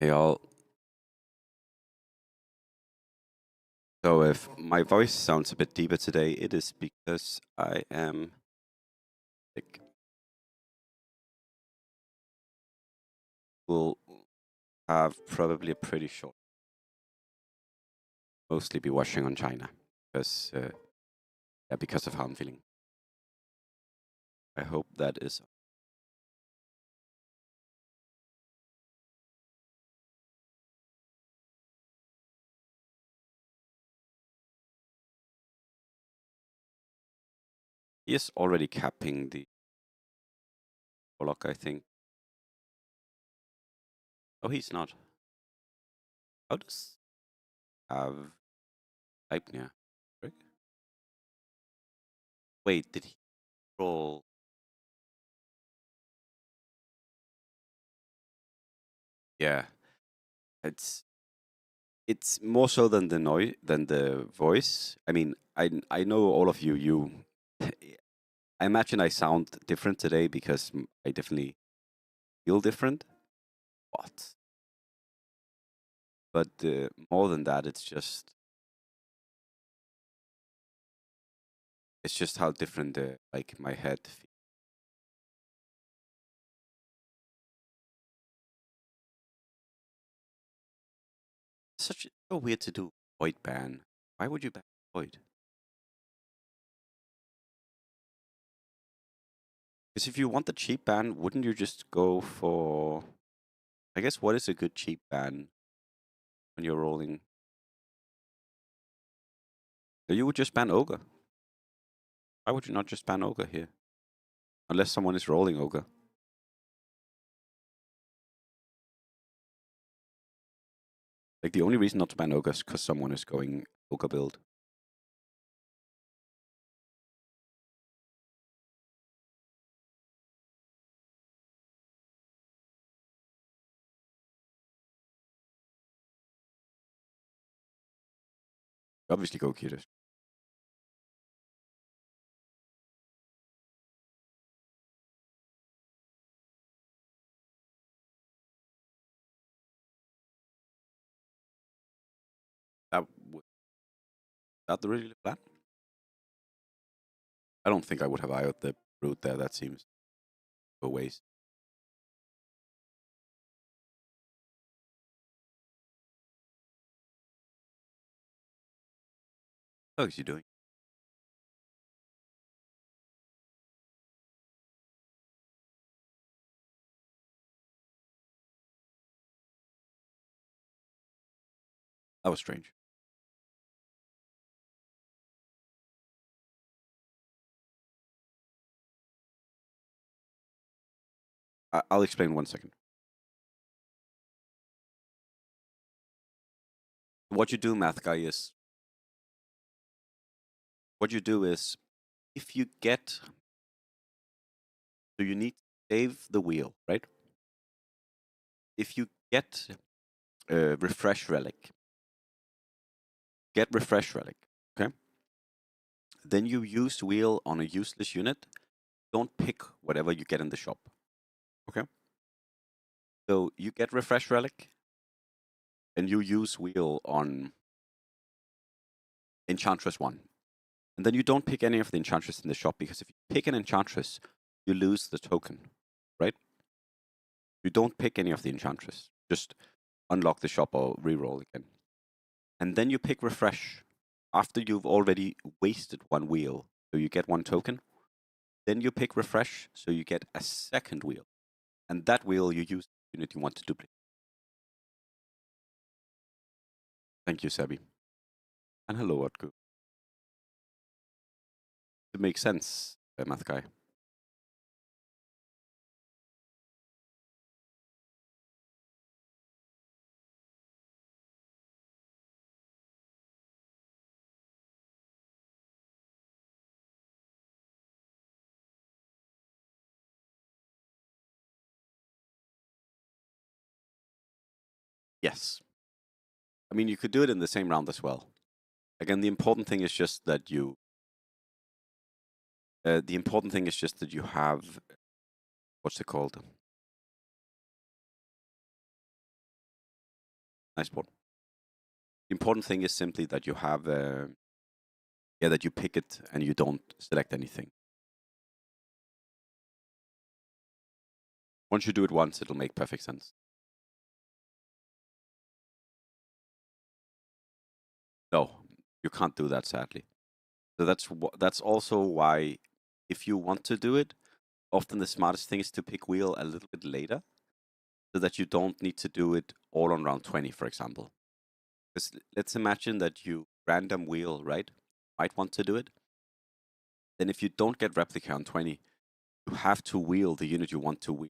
Hey all. So if my voice sounds a bit deeper today, it is because I am sick. We'll have probably a pretty short, mostly be watching on China because of how I'm feeling. I hope that is. He is already capping the block, I think. Oh, he's not. How does have type near? Wait, did he roll? Yeah, it's more so than the noise than the voice. I mean, I know all of you. I imagine I sound different today because I definitely feel different. But more than that, it's just how different like my head feels. Such so weird to do void ban. Why would you ban void? Because if you want the cheap ban, wouldn't you just go for? I guess what is a good cheap ban when you're rolling? You would just ban ogre. Why would you not just ban ogre here? Unless someone is rolling ogre. Like the only reason not to ban ogre is because someone is going ogre build. Obviously go Kyrus. That would that the really plan? I don't think I would have IO'd the route there. That seems a waste. How is he doing? That was strange. I'll explain 1 second. What you do, math guy, is what you do is if you get, so you need to save the wheel, right? If you get refresh relic, okay? Then you use wheel on a useless unit. Don't pick whatever you get in the shop, okay? So you get refresh relic, and you use wheel on Enchantress 1. And then you don't pick any of the Enchantress in the shop because if you pick an Enchantress, you lose the token, right? You don't pick any of the Enchantress. Just unlock the shop or reroll again. And then you pick refresh after you've already wasted one wheel. So you get one token. Then you pick refresh, so you get a second wheel. And that wheel you use the unit you want to duplicate. Thank you, Sebi. And hello, Otku. It makes sense, math guy. Yes. I mean, you could do it in the same round as well. Again, the important thing is just that you have, what's it called? Nice board. The important thing is simply that you have, that you pick it and you don't select anything. Once you do it once, it'll make perfect sense. No, you can't do that, sadly. So that's also why, if you want to do it, often the smartest thing is to pick wheel a little bit later, so that you don't need to do it all on round 20, for example. Because let's imagine that you random wheel, right? Might want to do it. Then if you don't get replica on 20, you have to wheel the unit you want to wheel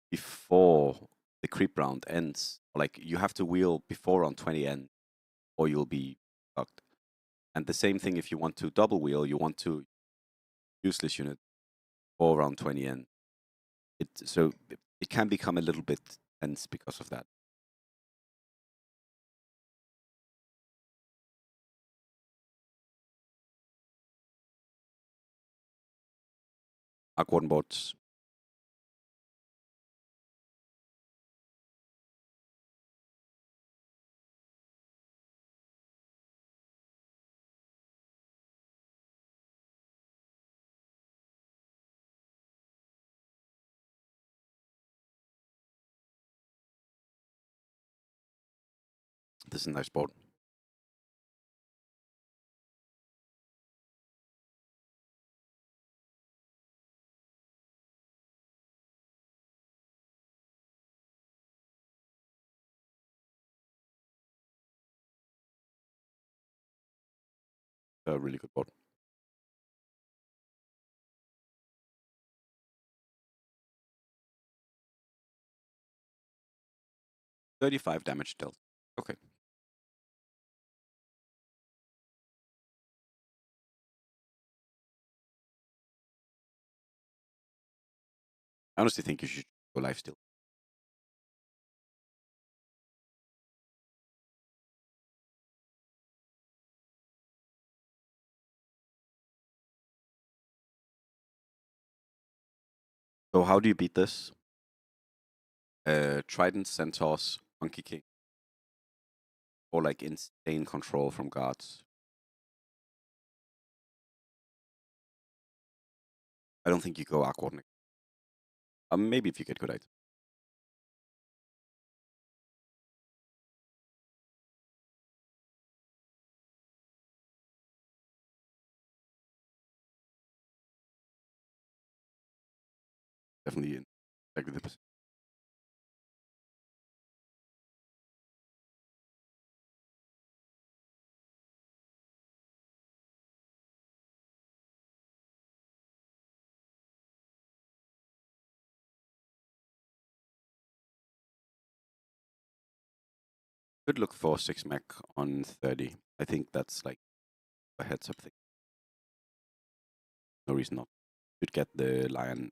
before the creep round ends. Like, you have to wheel before round 20 ends, or you'll be fucked. And the same thing if you want to double wheel, you want to useless unit before round 20 end. So it can become a little bit tense because of that. Aquan bots. This is a nice board. A really good board. $35 damage dealt. Okay. I honestly think you should go live still. So how do you beat this? Trident, Centaurs, Monkey King. Or like insane control from guards. I don't think you go Aquan. Maybe if you get good items. Definitely in exactly the position. Could look for 6 mech on 30. I think that's like a heads up thing. No reason not. Could get the lion.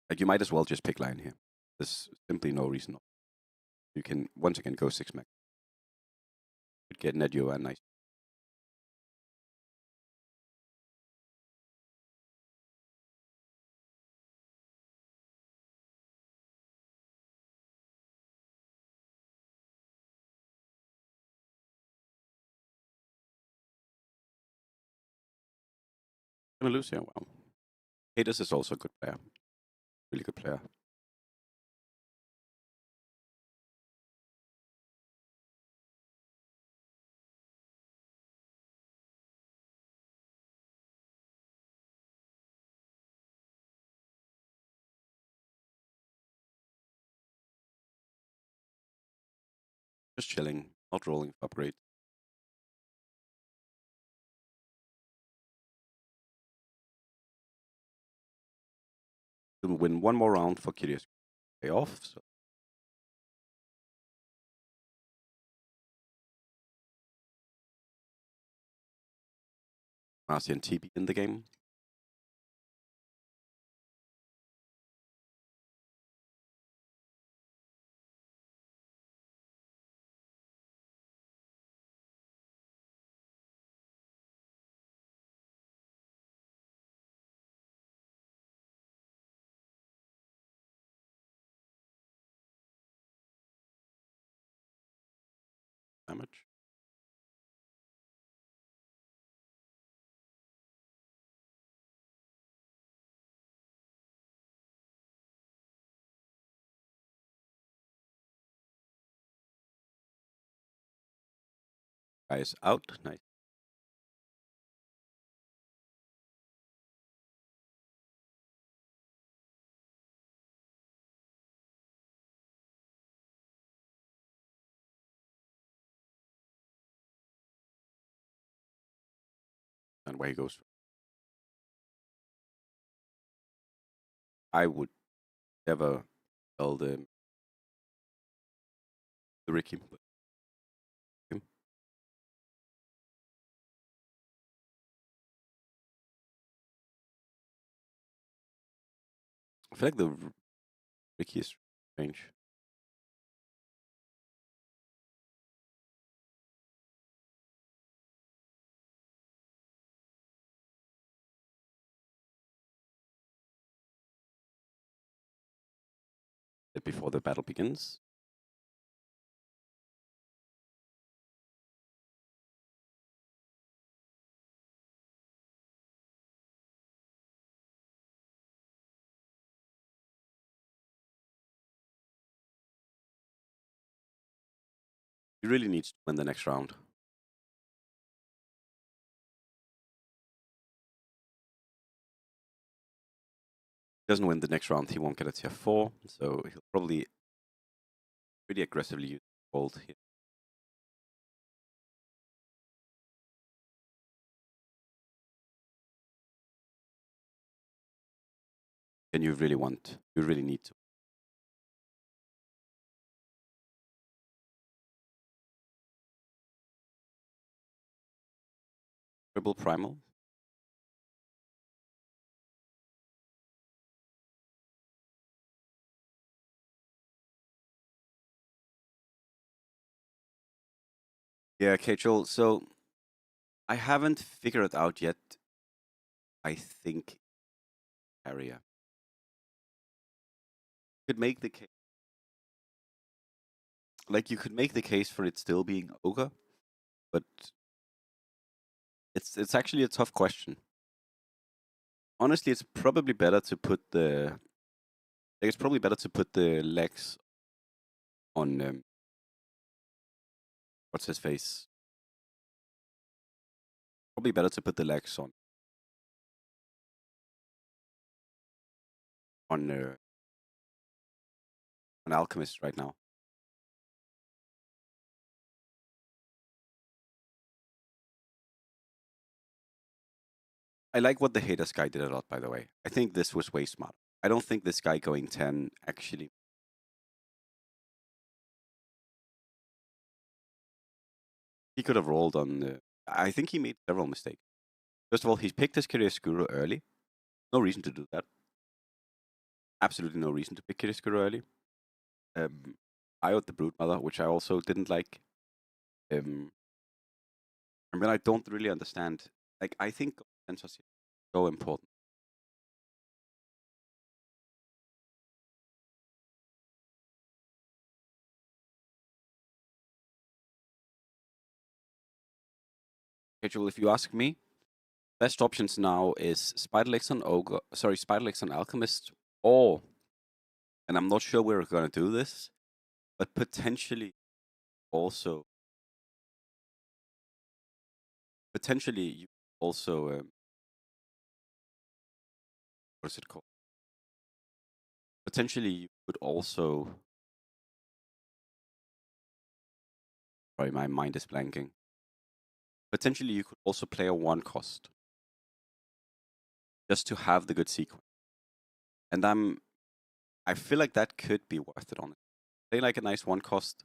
Like, you might as well just pick lion here. There's simply no reason not. You can once again go 6 mech. Could get Nedio and nice. Gonna lose here. Wow. Hades is also a good player. Really good player. Just chilling, not rolling for upgrade. We'll win one more round for Kyrgios. Pay off. So Marci and TB in the game. damage. Guy is out. Nice. And where he goes. I would never tell the Ricky. But I feel like the Ricky is strange. Before the battle begins. He really needs to win the next round. Doesn't win the next round, he won't get a tier 4, so he'll probably pretty aggressively use gold here. And you really need to. Triple primal. Yeah, okay, Joel, so I haven't figured it out yet. I think area could make the case. Like, you could make the case for it still being ogre, but it's actually a tough question. Honestly, it's probably better to put the legs on what's his face. Probably better to put the legs on an alchemist right now. I like what the haters guy did a lot, by the way. I think this was way smart. I don't think this guy going 10 actually. He could have rolled on the. I think he made several mistakes. First of all, he picked his Kirishikuru early. No reason to do that. Absolutely no reason to pick Kirishikuru early. I owed the Broodmother, which I also didn't like. I mean, I don't really understand. Like, I think sensors is so important. Schedule, if you ask me, best options now is Spiderlegs on Ogre. Sorry, Spiderlegs on Alchemist, or, and I'm not sure we're going to do this, but potentially also you also what is it called? Potentially you could also. Sorry, my mind is blanking. Potentially you could also play a 1 cost just to have the good sequence, and I feel like that could be worth it. Honestly, play like a nice 1 cost,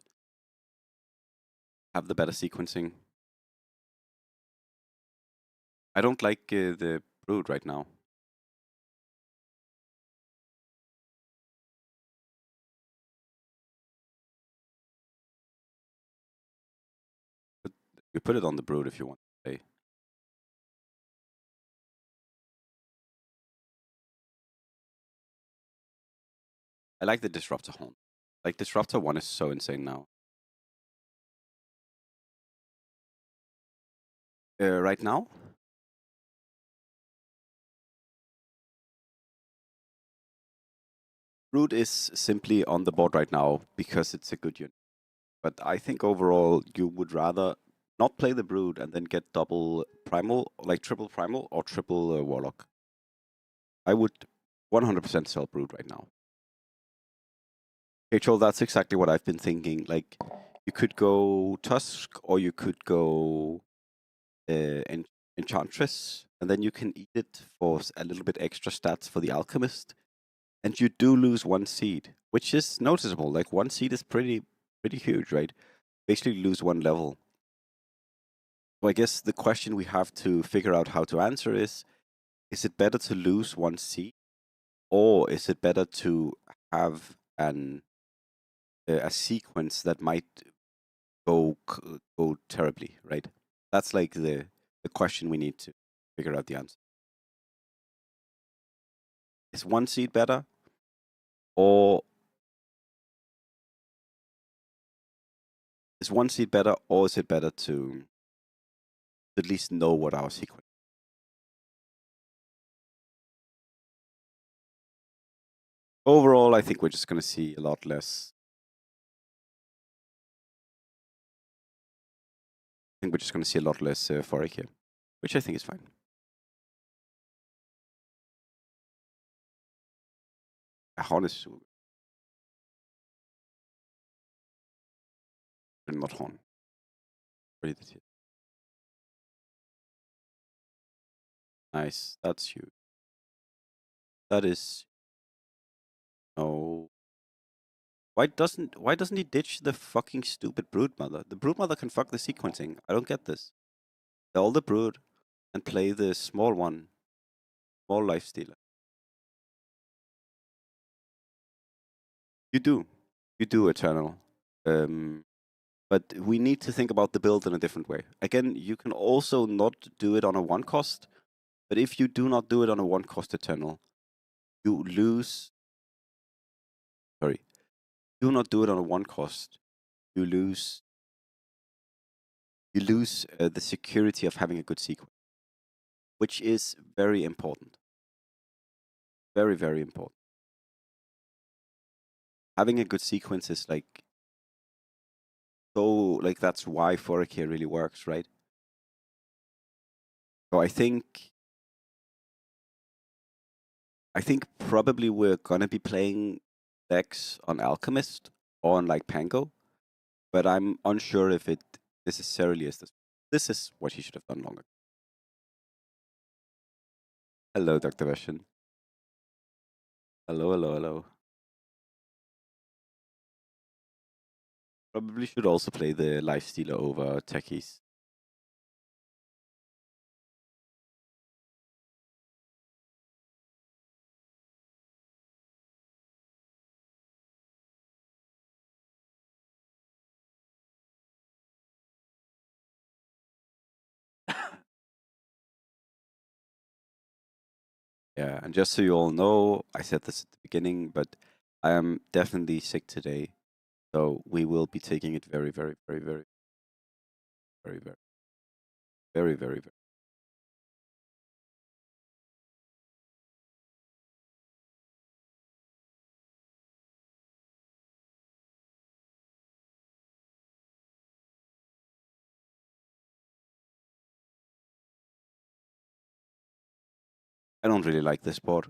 have the better sequencing. I don't like the Brood right now. But you put it on the Brood if you want to play. I like the Disruptor Horn. Like, Disruptor 1 is so insane now. Right now, Brood is simply on the board right now because it's a good unit. But I think overall you would rather not play the Brood and then get double Primal, like triple Primal or triple Warlock. I would 100% sell Brood right now. Okay, Troll, that's exactly what I've been thinking. Like, you could go Tusk or you could go Enchantress, and then you can eat it for a little bit extra stats for the Alchemist. And you do lose 1 seed, which is noticeable. Like, 1 seed is pretty huge, right? Basically lose 1 level. So I guess the question we have to figure out how to answer is it better to lose 1 seed, or is it better to have a sequence that might go terribly, right? That's like the question we need to figure out the answer. Is 1 seed better, or is 1 seed better, or is it better to at least know what our sequence? Overall, I think we're just going to see a lot less. I think we're just going to see a lot less Forik here, which I think is fine. Horn is not Horn. Read it here. Nice. That's you. That is. No. Why doesn't he ditch the fucking stupid Broodmother? The Broodmother can fuck the sequencing. I don't get this. Sell the Brood and play the small one. Small life stealer. You do. You do, Eternal. But we need to think about the build in a different way. Again, you can also not do it on a 1 cost, but if you do not do it on a 1 cost Eternal, you lose. Sorry. Do not do it on a 1 cost. You lose. You lose the security of having a good sequence, which is very important. Very, very important. Having a good sequence is like so, like, that's why Forik here really works, right? So I think probably we're gonna be playing decks on Alchemist or on like Pango, but I'm unsure if it necessarily is this. This is what he should have done longer. Hello, Dr. Version. Hello, hello, hello. Probably should also play the Lifestealer over Techies. Yeah, and just so you all know, I said this at the beginning, but I am definitely sick today. So we will be taking it very, very, very, very, very, very, very, very, very. I don't really like this board.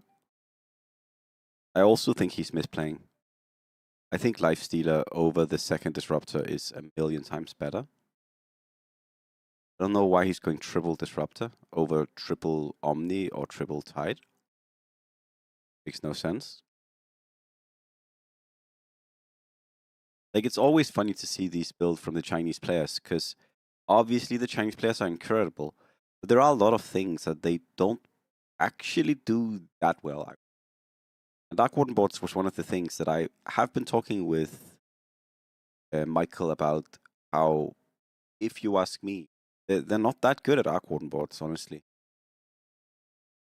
I also think he's misplaying. I think Lifestealer over the second Disruptor is a million times better. I don't know why he's going triple Disruptor over triple Omni or triple Tide. Makes no sense. Like, it's always funny to see these builds from the Chinese players, because obviously the Chinese players are incredible, but there are a lot of things that they don't actually do that well. And Dark Warden boards was one of the things that I have been talking with Michael about, how, if you ask me, they're not that good at Dark Warden boards, honestly.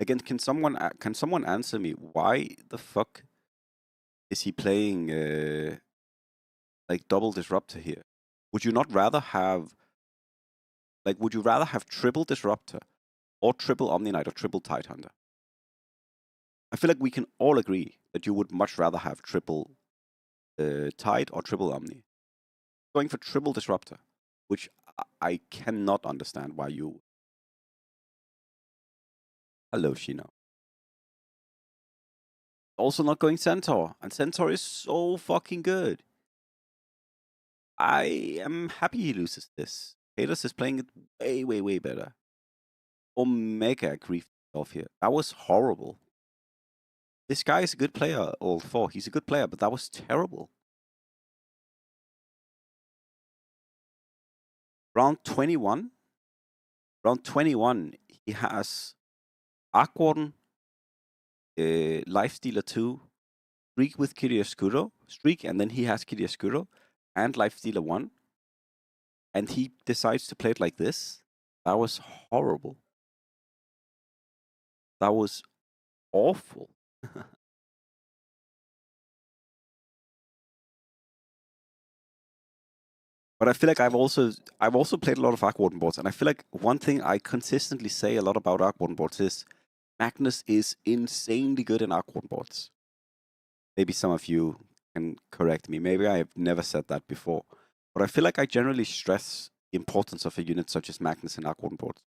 Again, can someone answer me why the fuck is he playing like double Disruptor here? Would you not rather have Like, would you rather have triple Disruptor or triple Omni Knight or triple Tidehunter? I feel like we can all agree that you would much rather have triple Tide or triple Omni. Going for triple Disruptor, which I cannot understand why you. Hello, Shino. Also not going Centaur, and Centaur is so fucking good. I am happy he loses this. Haters is playing it way, way, way better. Omega griefed off here. That was horrible. This guy is a good player, all four. He's a good player, but that was terrible. Round 21. Round 21, he has Aquarn, Lifestealer 2, Streak with Kirioscuro, Streak, and then he has Kirioscuro, and Lifestealer 1. And he decides to play it like this. That was horrible. That was awful. But I feel like I've also played a lot of Aquarn boards, and I feel like one thing I consistently say a lot about Aquarn boards is Magnus is insanely good in Aquarn boards. Maybe some of you can correct me. Maybe I have never said that before. But I feel like I generally stress the importance of a unit such as Magnus in Aquarn boards.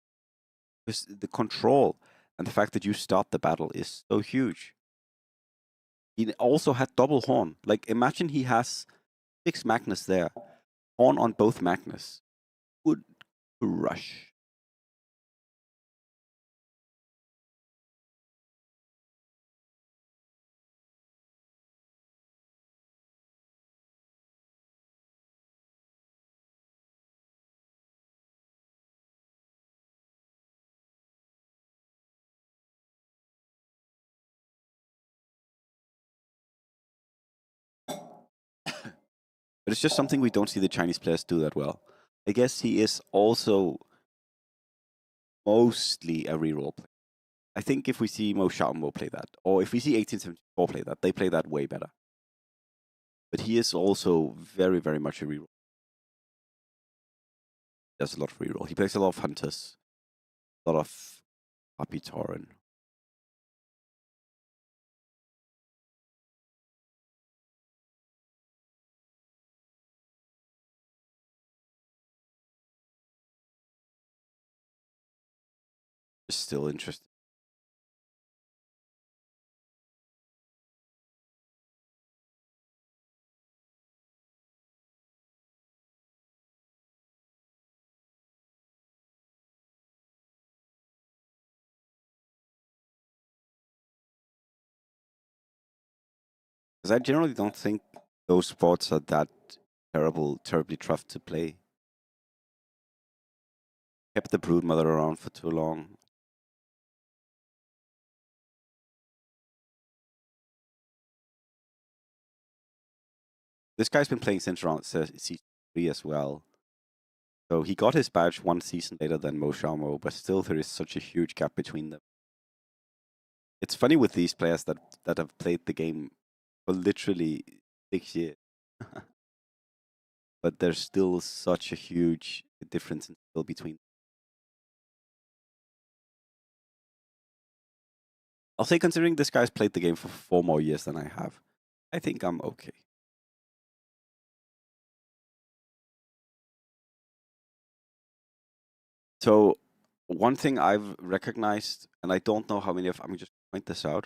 Because the control and the fact that you start the battle is so huge. He also had double Horn. Like, imagine he has 6 Magnus there. Horn on both Magnus. Would crush. But it's just something we don't see the Chinese players do that well. I guess he is also mostly a reroll player. I think if we see Mo Xiaomo play that, or if we see 1874 play that, they play that way better. But he is also very, very much a reroll. He does a lot of reroll. He plays a lot of Hunters, a lot of Puppy Tauren. It's still interesting. Because I generally don't think those spots are that terribly tough to play. Kept the Broodmother around for too long. This guy's been playing since around season 3 as well. So he got his badge 1 season later than Mo Xiaomo, but still there is such a huge gap between them. It's funny with these players that have played the game for literally 6 years. But there's still such a huge difference still between. I'll say, considering this guy's played the game for 4 more years than I have, I think I'm okay. So one thing I've recognized, and I don't know how many of, I'm just point this out.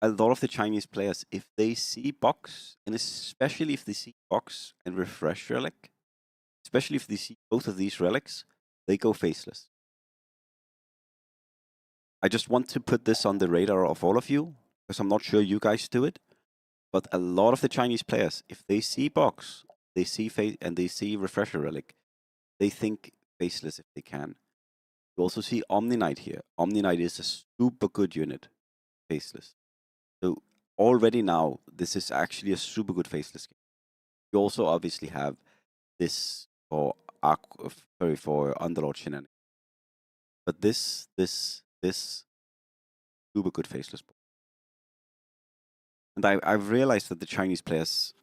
A lot of the Chinese players, if they see box, and especially if they see box and refresh relic, especially if they see both of these relics, they go faceless. I just want to put this on the radar of all of you, because I'm not sure you guys do it. But a lot of the Chinese players, if they see box, they see face and they see refresher relic, they think faceless if they can. You also see Omni Knight here. Omni Knight is a super good unit, faceless. So already now, this is actually a super good faceless game. You also obviously have this for Underlord Shenanigans. But this super good faceless board. And I've realized that the Chinese players,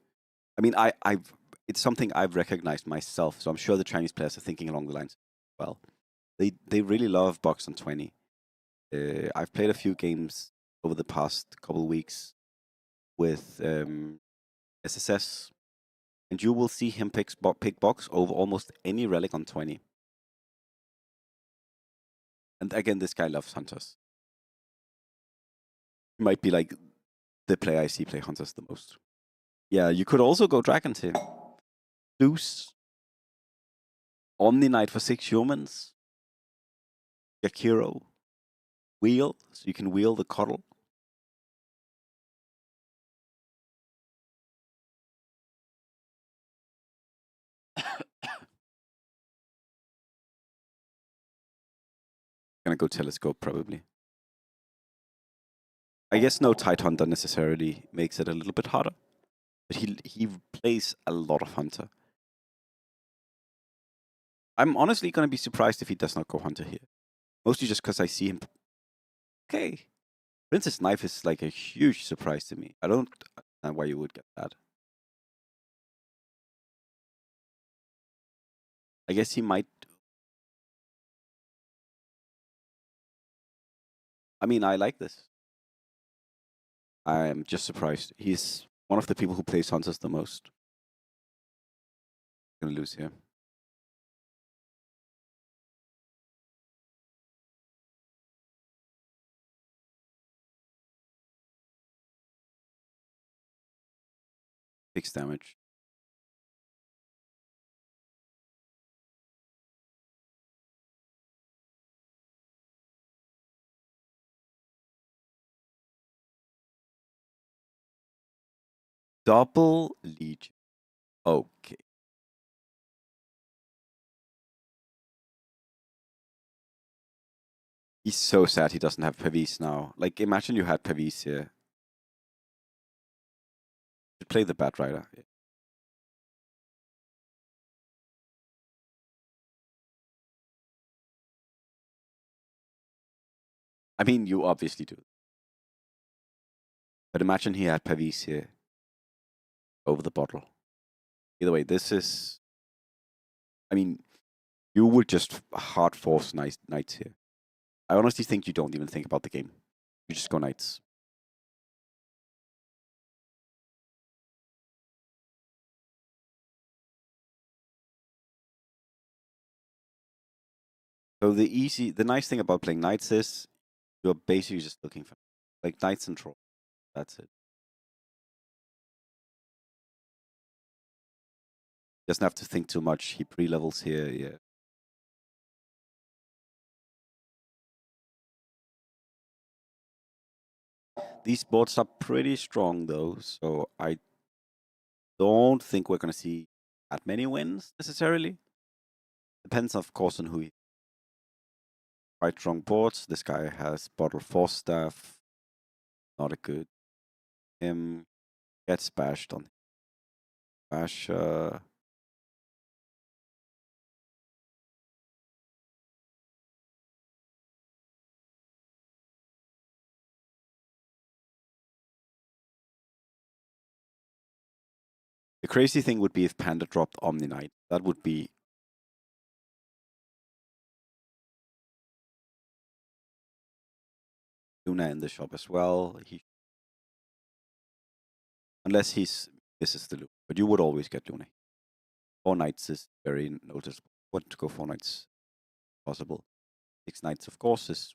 I mean, I've it's something I've recognized myself. So I'm sure the Chinese players are thinking along the lines. Well, they really love box on 20. I've played a few games over the past couple of weeks with SSS, and you will see him pick box over almost any relic on 20. And again, this guy loves hunters. He might be like the player I see play hunters the most. Yeah, you could also go dragons here. Zeus, Omni Knight for 6 humans, Yakiro, wheel, so you can wheel the cuddle. Gonna go telescope probably. I guess no tight hunter necessarily makes it a little bit harder, but he plays a lot of hunter. I'm honestly gonna be surprised if he does not go hunter here, mostly just because I see him. Okay, Princess Knife is like a huge surprise to me. I don't understand why you would get that. I guess he might. I mean, I like this. I am just surprised. He's one of the people who plays hunters the most. Gonna lose here. Fixed damage. Double Legion. Okay. He's so sad he doesn't have Pavis now. Like, imagine you had Pavis here. Should play the Bat Rider. I mean, you obviously do. But imagine he had Pavis here over the bottle. Either way, this is. I mean, you would just hard force knights here. I honestly think you don't even think about the game. You just go knights. So the nice thing about playing knights is you're basically just looking for like knights and troll. That's it. Doesn't have to think too much. He pre-levels here. Yeah. These boards are pretty strong though, so I don't think we're gonna see that many wins necessarily. Depends, of course, on who he. Quite strong boards. This guy has bottle force staff. Not a good. Him gets bashed on. Bash. The crazy thing would be if Panda dropped Omni Knight. That would be. Luna in the shop as well. Unless this is the Luna, but you would always get Luna. 4 knights is very noticeable. Want to go 4 knights possible. 6 knights, of course, is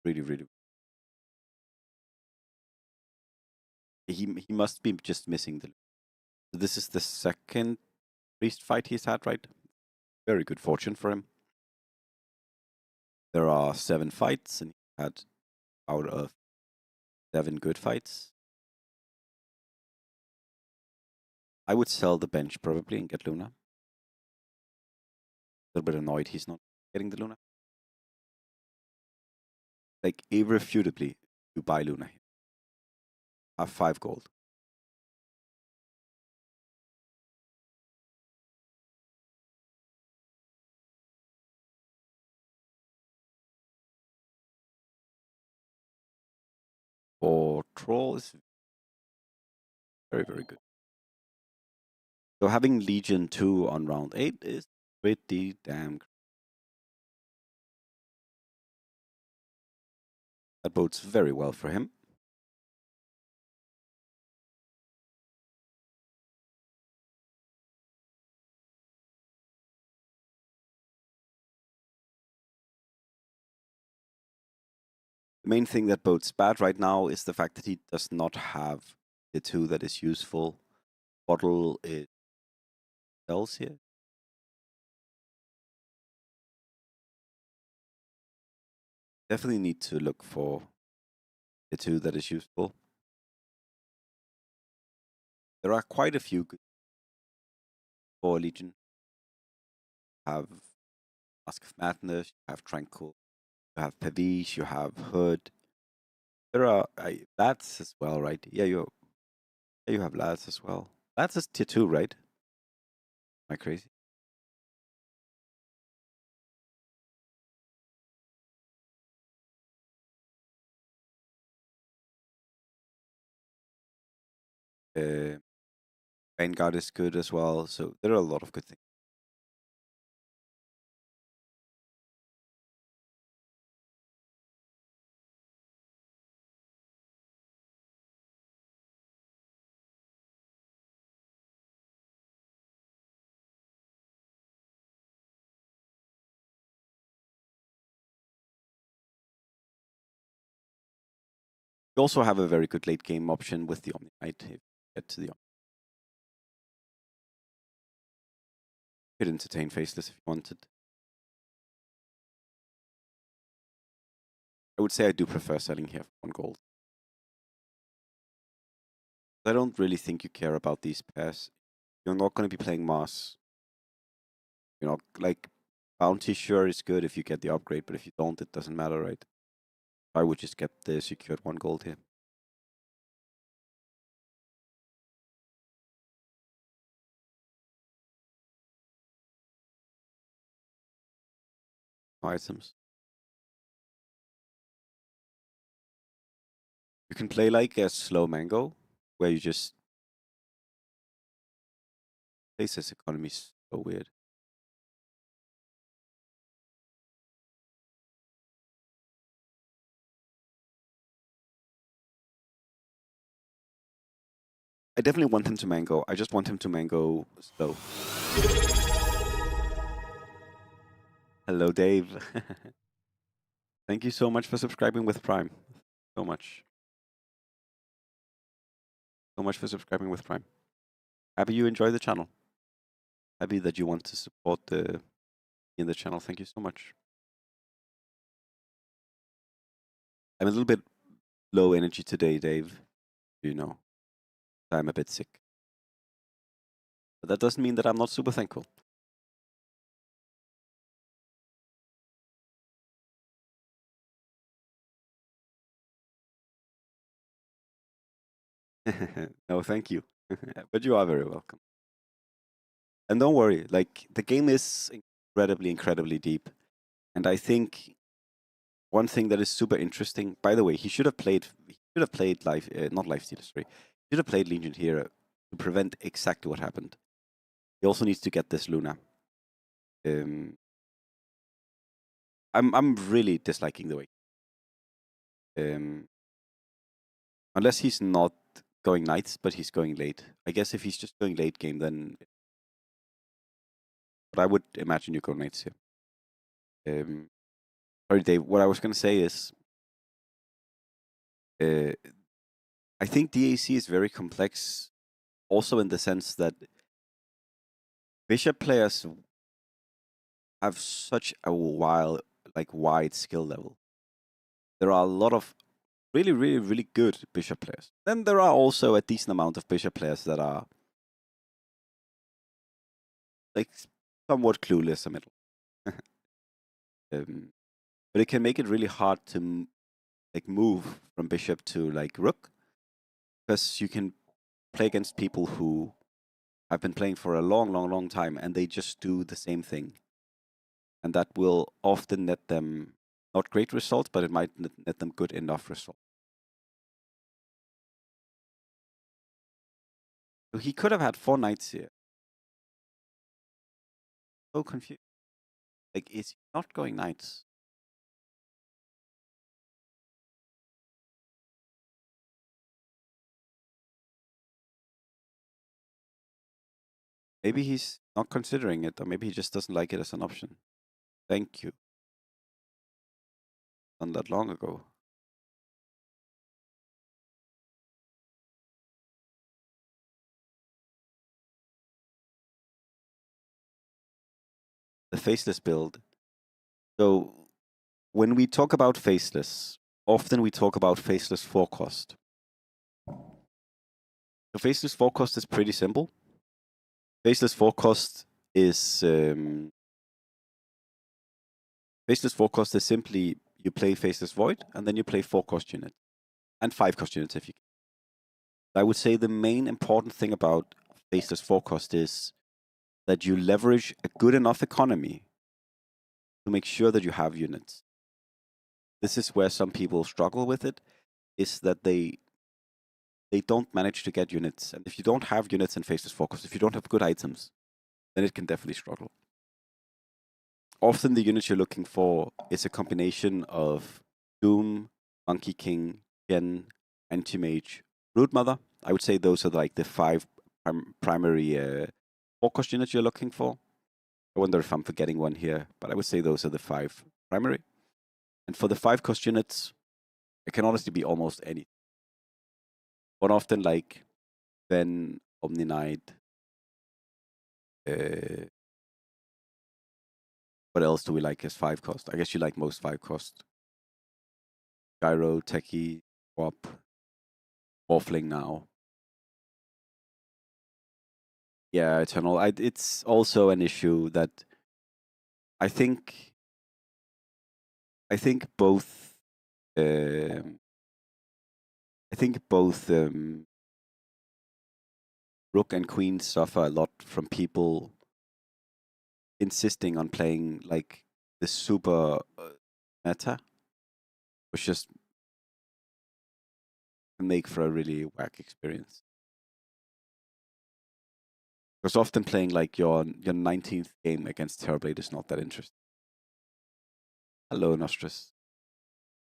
really, really. He must be just missing the. This is the second priest fight he's had, right? Very good fortune for him. There are 7 fights, and he had out of 7 good fights. I would sell the bench probably and get Luna. A little bit annoyed he's not getting the Luna. Like, irrefutably, you buy Luna here. Have 5 gold. For troll is very, very good. So having Legion 2 on round 8 is pretty damn. That bodes very well for him. The main thing that bodes bad right now is the fact that he does not have the 2 that is useful. Bottle is else here. Definitely need to look for the 2 that is useful. There are quite a few good for Legion. You have Mask of Madness, you have Tranquil, you have Pavish, you have Hood. There are Lads as well, right? Yeah, you have Lads as well. Lads is tier 2, right? Am I crazy? Vanguard is good as well, so there are a lot of good things. You also have a very good late game option with the Omni Knight if you get to the Omni. You could entertain Faceless if you wanted. I would say I do prefer selling here for 1 gold. I don't really think you care about these pairs. You're not going to be playing Mars. You know, like, Bounty sure is good if you get the upgrade, but if you don't, it doesn't matter, right? I would just get the secured 1 gold here. No items. You can play like a slow mango, where you just... Places economy is so weird. I definitely want him to mango. I just want him to mango slow. Hello, Dave. Thank you so much for subscribing with Prime. So much. So much for subscribing with Prime. Happy you enjoy the channel. Happy that you want to support in the channel. Thank you so much. I'm a little bit low energy today, Dave. You know, I'm a bit sick. But that doesn't mean that I'm not super thankful. No, thank you. But you are very welcome. And don't worry, like, the game is incredibly, incredibly deep. And I think one thing that is super interesting, by the way, he should have played live, not Lifesteal, sorry. He should have played Legion here to prevent exactly what happened. He also needs to get this Luna. I'm really disliking the way. Unless he's not going knights, but he's going late. I guess if he's just going late game, then. But I would imagine you go knights here. Sorry, Dave. What I was going to say is, I think DAC is very complex, also in the sense that bishop players have such a wide skill level. There are a lot of really, really, really good bishop players. Then there are also a decent amount of bishop players that are like somewhat clueless a middle. But it can make it really hard to like move from bishop to like rook, because you can play against people who have been playing for a long, long, long time, and they just do the same thing, and that will often net them not great results, but it might net them good enough results. So he could have had 4 knights here. so confused. Like, is he not going knights? Maybe he's not considering it, or maybe he just doesn't like it as an option. Thank you. Not that long ago. The faceless build. So when we talk about faceless, often we talk about faceless forecast. The faceless forecast is pretty simple. Faceless forecast is simply you play faceless void and then you play 4 cost units and 5 cost units if you can. I would say the main important thing about faceless forecast is that you leverage a good enough economy to make sure that you have units. This is where some people struggle with it, is that they don't manage to get units. And if you don't have units in faceless forecast, if you don't have good items, then it can definitely struggle. Often the units you're looking for is a combination of Doom, Monkey King, Gen, Anti-Mage, Root Mother. I would say those are like the 5 primary forecast units you're looking for. I wonder if I'm forgetting one here, but I would say those are the 5 primary. And for the 5 cost units, it can honestly be almost any. But often like Ven, Omni Knight, what else do we like as 5 cost? I guess you like most 5 cost. Gyro, Techie, Swap, Morphling now. Yeah, Eternal. It's also an issue that I think both Rook and Queen suffer a lot from people insisting on playing like the super meta, which just can make for a really whack experience. Because often playing like your 19th game against Terrorblade is not that interesting. Hello, Nostris.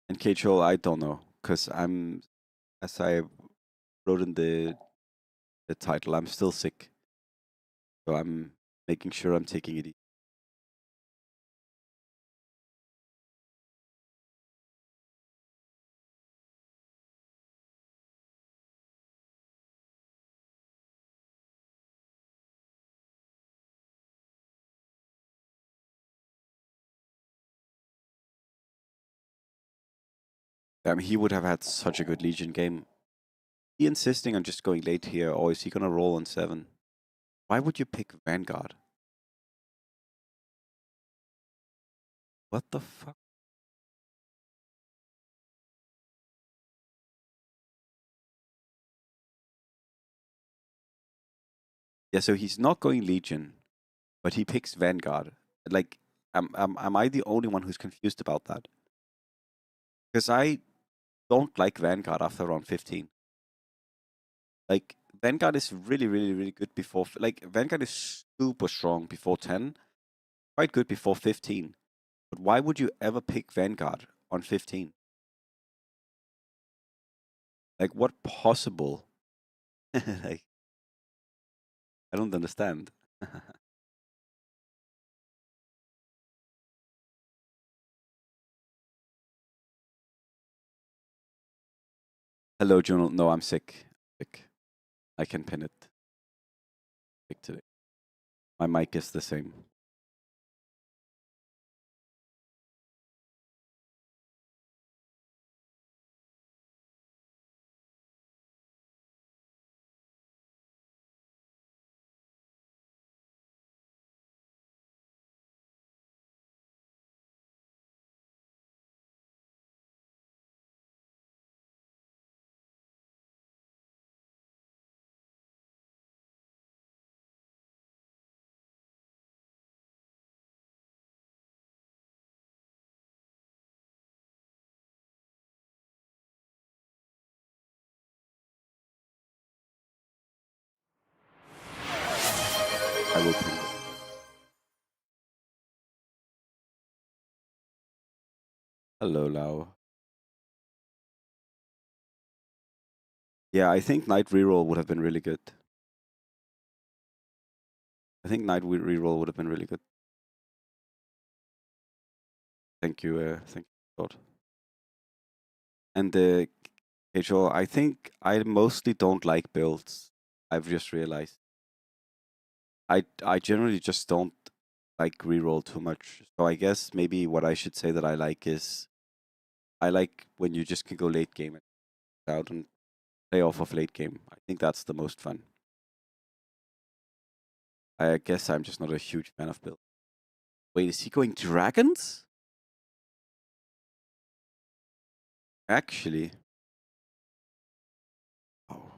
And KHL, I don't know, because I'm, as I wrote in the title, I'm still sick. So I'm making sure I'm taking it easy. He would have had such a good Legion game. He insisting on just going late here, or is he gonna roll on 7? Why would you pick Vanguard? What the fuck? Yeah, so he's not going Legion, but he picks Vanguard. Like, am I the only one who's confused about that? Because I don't like Vanguard after round 15. Like, Vanguard is really, really, really good before... Like, Vanguard is super strong before 10. Quite good before 15. But why would you ever pick Vanguard on 15? Like, what possible... like, I don't understand. Hello, Journal. No, I'm sick. I can pin it. Sick today. My mic is the same. Hello, Lau. Yeah, I think Knight reroll would have been really good. I think Knight reroll would have been really good. Thank you, Lord. And Joel, I think I mostly don't like builds. I've just realized. I generally just don't like reroll too much. So I guess maybe what I should say that I like is I like when you just can go late game and out and play off of late game. I think that's the most fun. I guess I'm just not a huge fan of build. Wait, is he going dragons? Actually. Oh.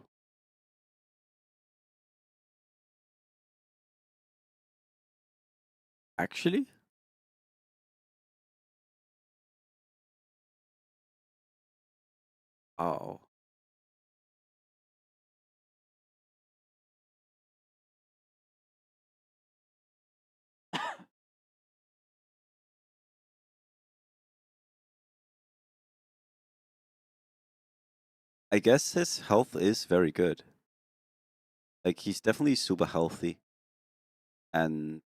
Actually? Oh. I guess his health is very good. Like, he's definitely super healthy. And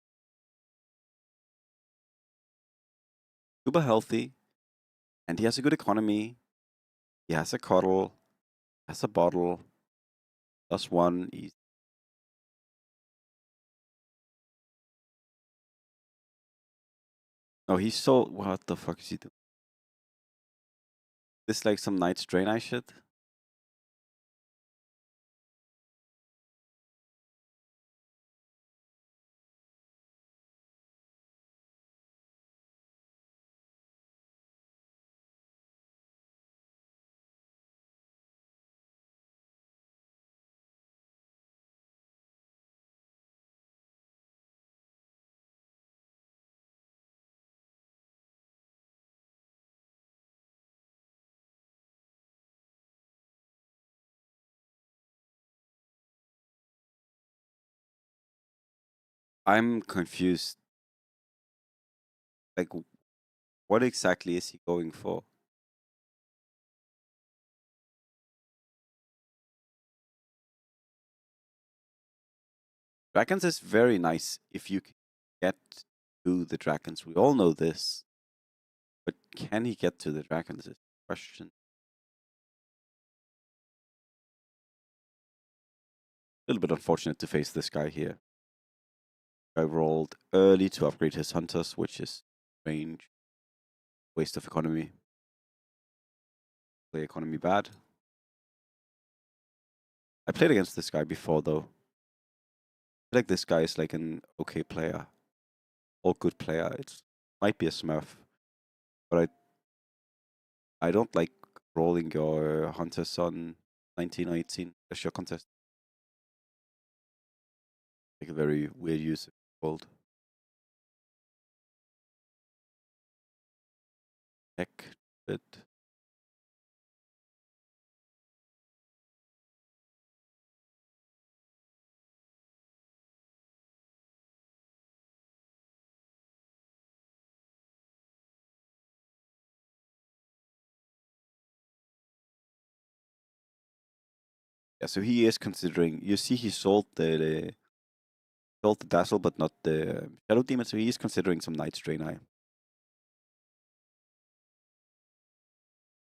super healthy. And he has a good economy. He has a cuddle. Has a bottle. Plus one. Oh, he's so... What the fuck is he doing? This like some Night Strain I should? I'm confused. Like, what exactly is he going for? Dragons is very nice if you can get to the dragons. We all know this. But can he get to the dragons is the question. A little bit unfortunate to face this guy here. I rolled early to upgrade his hunters, which is strange. Waste of economy. Play economy bad. I played against this guy before though. I feel like this guy is like an okay player. Or good player. It might be a smurf. But I don't like rolling your hunters on 19 or 18 as your contest. Like a very weird use of gold. Heck, but yeah, so he is considering. You see, he sold the dazzle, but not the shadow demon. So he is considering some Night Strain Eye.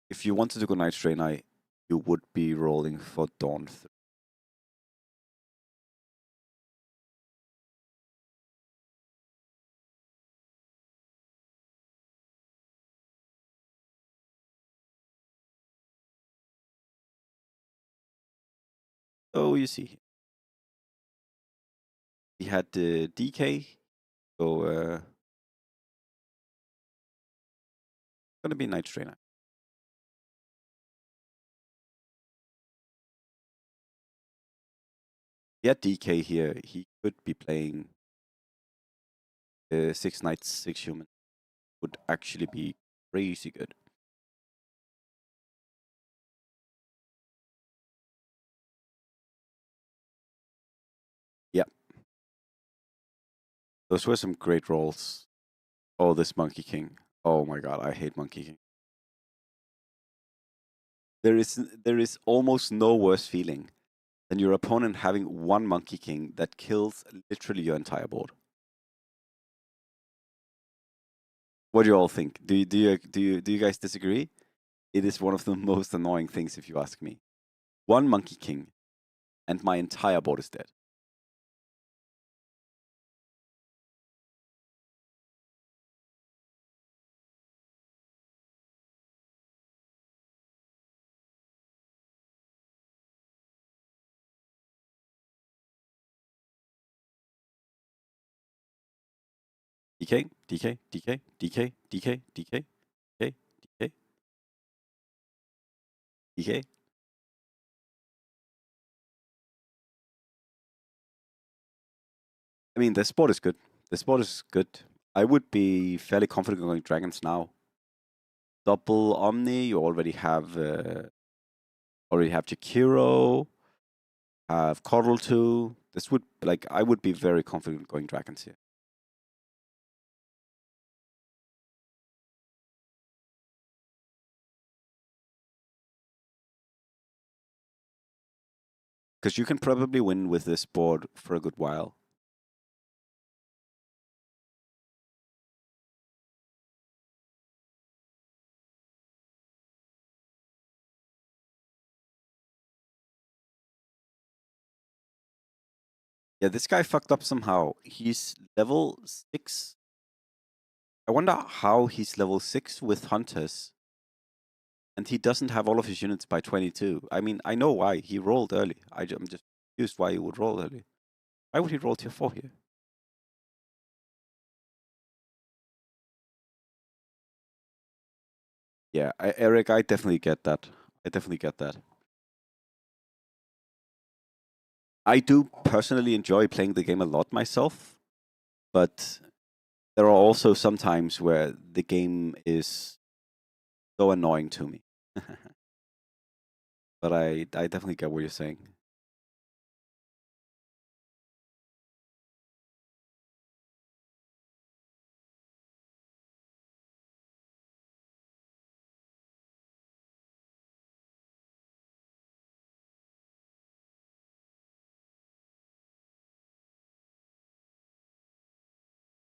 If you wanted to go Night Strain Eye, you would be rolling for Dawn. Oh, you see, he had the DK. So gonna be Night Strain Eye. He had DK here. He could be playing 6 Knights, 6 Human. Would actually be crazy good. Yeah. Those were some great rolls. Oh, this Monkey King. Oh my god, I hate Monkey King. there is almost no worse feeling than your opponent having one Monkey King that kills literally your entire board. What do you all think? Do you guys disagree? It is one of the most annoying things, if you ask me. One Monkey King, and my entire board is dead. DK, DK, DK, DK, DK, DK, DK, DK, DK. I mean, the sport is good. The sport is good. I would be fairly confident going dragons now. Double Omni, you already have Jakiro, have Coddle 2. This would, like, I would be very confident going dragons here. Because you can probably win with this board for a good while. Yeah, this guy fucked up somehow. He's level 6. I wonder how he's level 6 with Hunters. And he doesn't have all of his units by 22. I mean, I know why. He rolled early. I'm just confused why he would roll early. Why would he roll tier 4 here? Yeah, Eric, I definitely get that. I definitely get that. I do personally enjoy playing the game a lot myself, but there are also some times where the game is so annoying to me. But I definitely get what you're saying.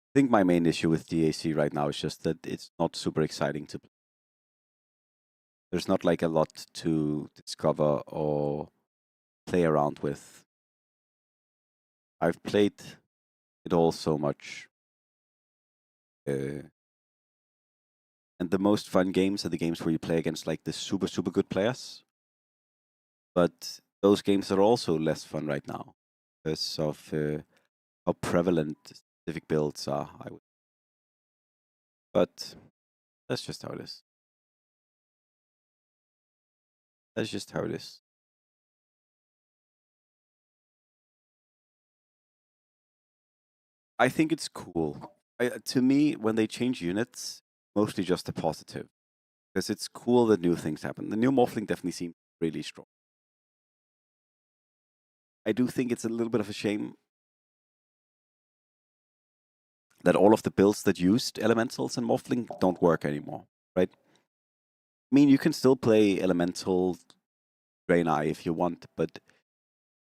I think my main issue with DAC right now is just that it's not super exciting to play. There's not like a lot to discover or play around with. I've played it all so much. And the most fun games are the games where you play against like the super, super good players. But those games are also less fun right now because of how prevalent specific builds are. But that's just how it is. That's just how it is. I think it's cool. To me, when they change units, mostly just a positive. Because it's cool that new things happen. The new Morphling definitely seems really strong. I do think it's a little bit of a shame that all of the builds that used Elementals and Morphling don't work anymore, right? I mean, you can still play Elemental Draenei if you want, but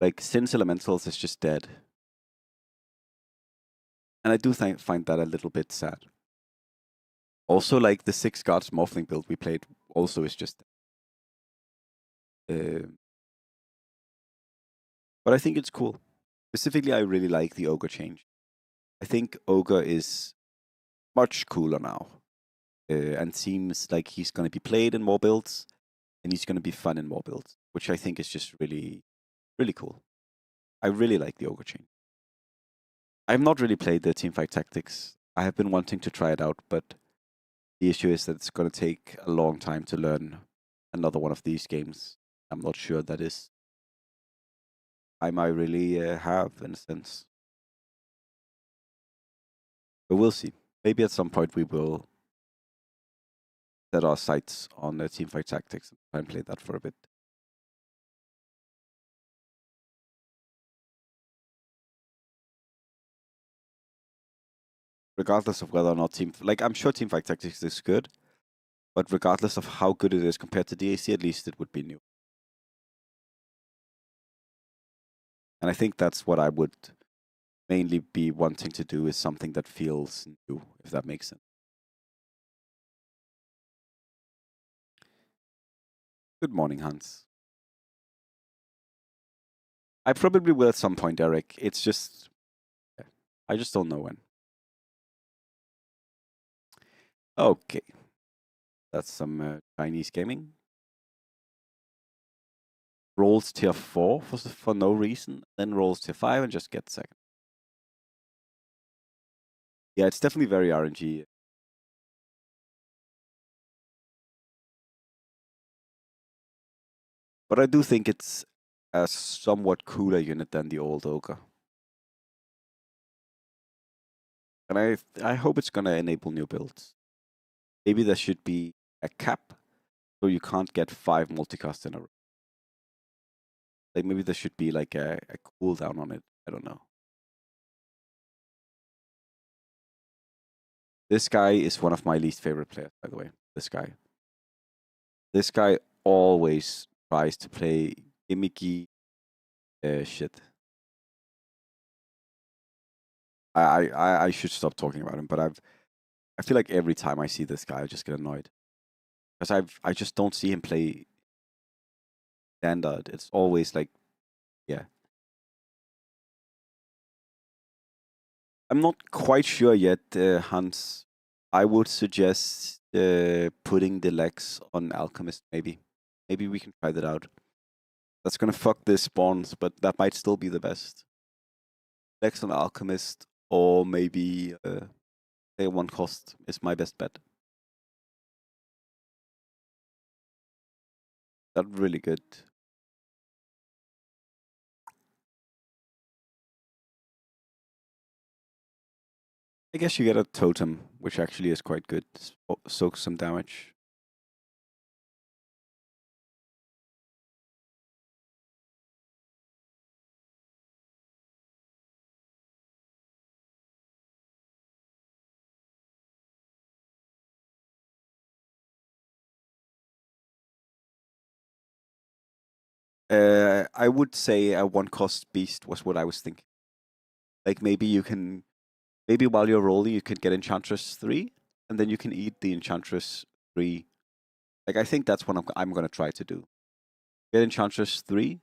like since Elementals is just dead. And I do find that a little bit sad. Also, like the 6 Gods Morphling build we played also is just but I think it's cool. Specifically, I really like the Ogre change. I think Ogre is much cooler now. And seems like he's going to be played in more builds, and he's going to be fun in more builds, which I think is just really, really cool. I really like the Ogre chain. I've not really played the Teamfight Tactics. I have been wanting to try it out, but the issue is that it's going to take a long time to learn another one of these games. I'm not sure that is I might really have, in a sense. But we'll see. Maybe at some point we will set our sights on Teamfight Tactics and try and play that for a bit. Regardless of whether or not I'm sure Teamfight Tactics is good, But regardless of how good it is compared to DAC, at least it would be new. And I think that's what I would mainly be wanting to do, is something that feels new, if that makes sense. Good morning, Hans. I probably will at some point, Eric. It's just, I just don't know when. Okay. That's some Chinese gaming. Rolls tier 4 for no reason, then rolls tier 5 and just get second. Yeah, it's definitely very RNG. But I do think it's a somewhat cooler unit than the old Ogre. And I hope it's going to enable new builds. Maybe there should be a cap so you can't get 5 multicast in a row. Like maybe there should be like a cooldown on it. I don't know. This guy is one of my least favorite players, by the way. This guy. This guy always tries to play gimmicky shit. I should stop talking about him, but I feel like every time I see this guy, I just get annoyed. Because I just don't see him play standard. It's always like, yeah. I'm not quite sure yet, Hans. I would suggest putting the legs on Alchemist, maybe. Maybe we can try that out. That's gonna fuck the spawns, but that might still be the best. Legs on Alchemist, or maybe say 1 cost is my best bet. That's really good. I guess you get a totem, which actually is quite good. Soaks some damage. I would say a 1 cost beast was what I was thinking. Like maybe you can, maybe while you're rolling, you could get Enchantress 3, and then you can eat the Enchantress 3. Like I think that's what I'm gonna try to do. Get Enchantress 3,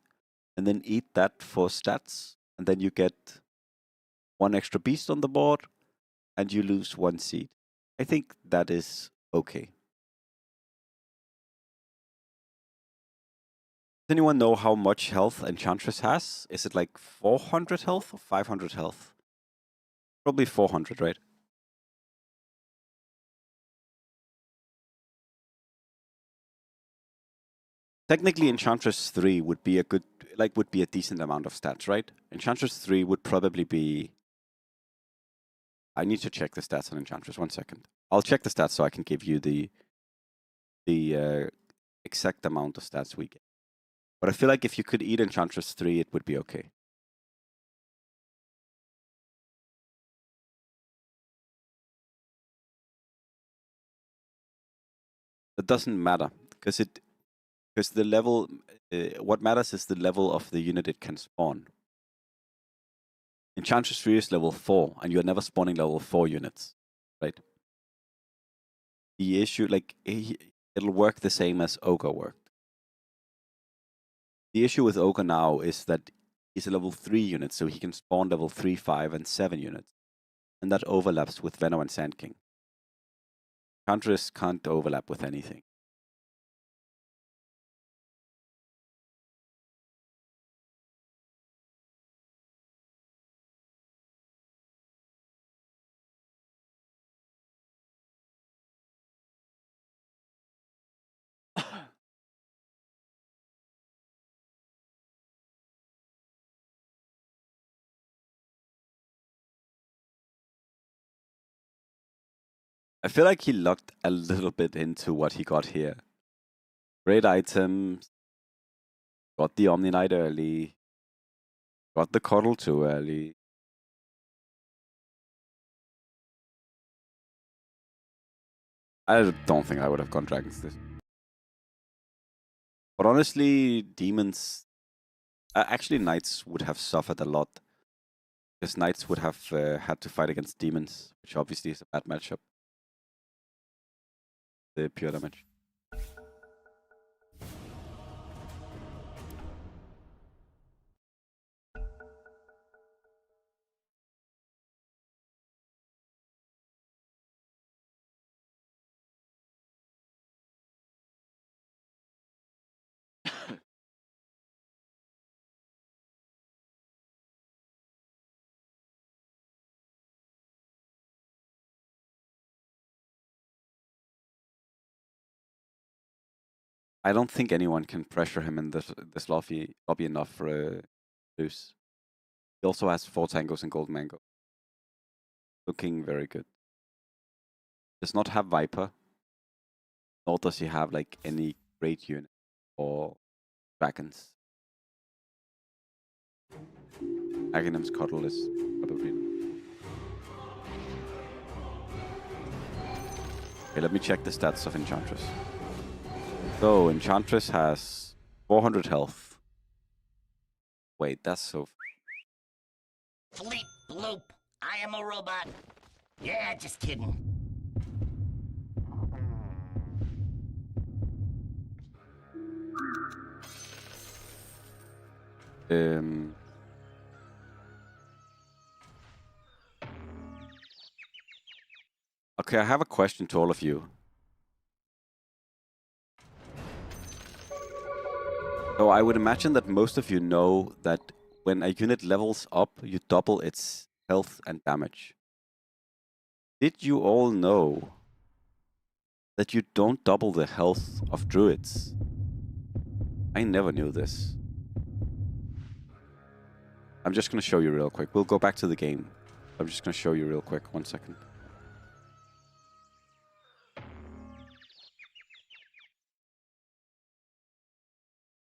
and then eat that for stats, and then you get 1 extra beast on the board, and you lose 1 seed. I think that is okay. Does anyone know how much health Enchantress has? Is it like 400 health or 500 health? Probably 400, right? Technically, Enchantress 3 would be a good, like, would be a decent amount of stats, right? Enchantress 3 would probably be... I need to check the stats on Enchantress, 1 second. I'll check the stats so I can give you the exact amount of stats we get. But I feel like if you could eat Enchantress 3, it would be okay. It doesn't matter, because the level, what matters is the level of the unit it can spawn. Enchantress 3 is level 4, and you're never spawning level 4 units, right? The issue, like, it'll work the same as Ogre worked. The issue with Ogre now is that he's a level 3 unit, so he can spawn level 3, 5, and 7 units. And that overlaps with Venom and Sand King. Enchantress can't overlap with anything. I feel like he lucked a little bit into what he got here. Great items. Got the Omni Knight early. Got the Cuddle too early. I don't think I would have gone dragons this. But honestly, demons... actually, knights would have suffered a lot. Because knights would have had to fight against demons, which obviously is a bad matchup. The pure damage. I don't think anyone can pressure him in this lobby enough for a lose. He also has 4 tangos and gold mango. Looking very good. Does not have Viper. Nor does he have like any great unit or dragons. Aghanim's Cuddle is probably... Okay, let me check the stats of Enchantress. So, Enchantress has 400 health. Wait, that's so... Fleep bloop. I am a robot. Yeah, just kidding. Okay, I have a question to all of you. So I would imagine that most of you know that when a unit levels up, you double its health and damage. Did you all know that you don't double the health of druids? I never knew this. I'm just going to show you real quick. We'll go back to the game. I'm just going to show you real quick. 1 second.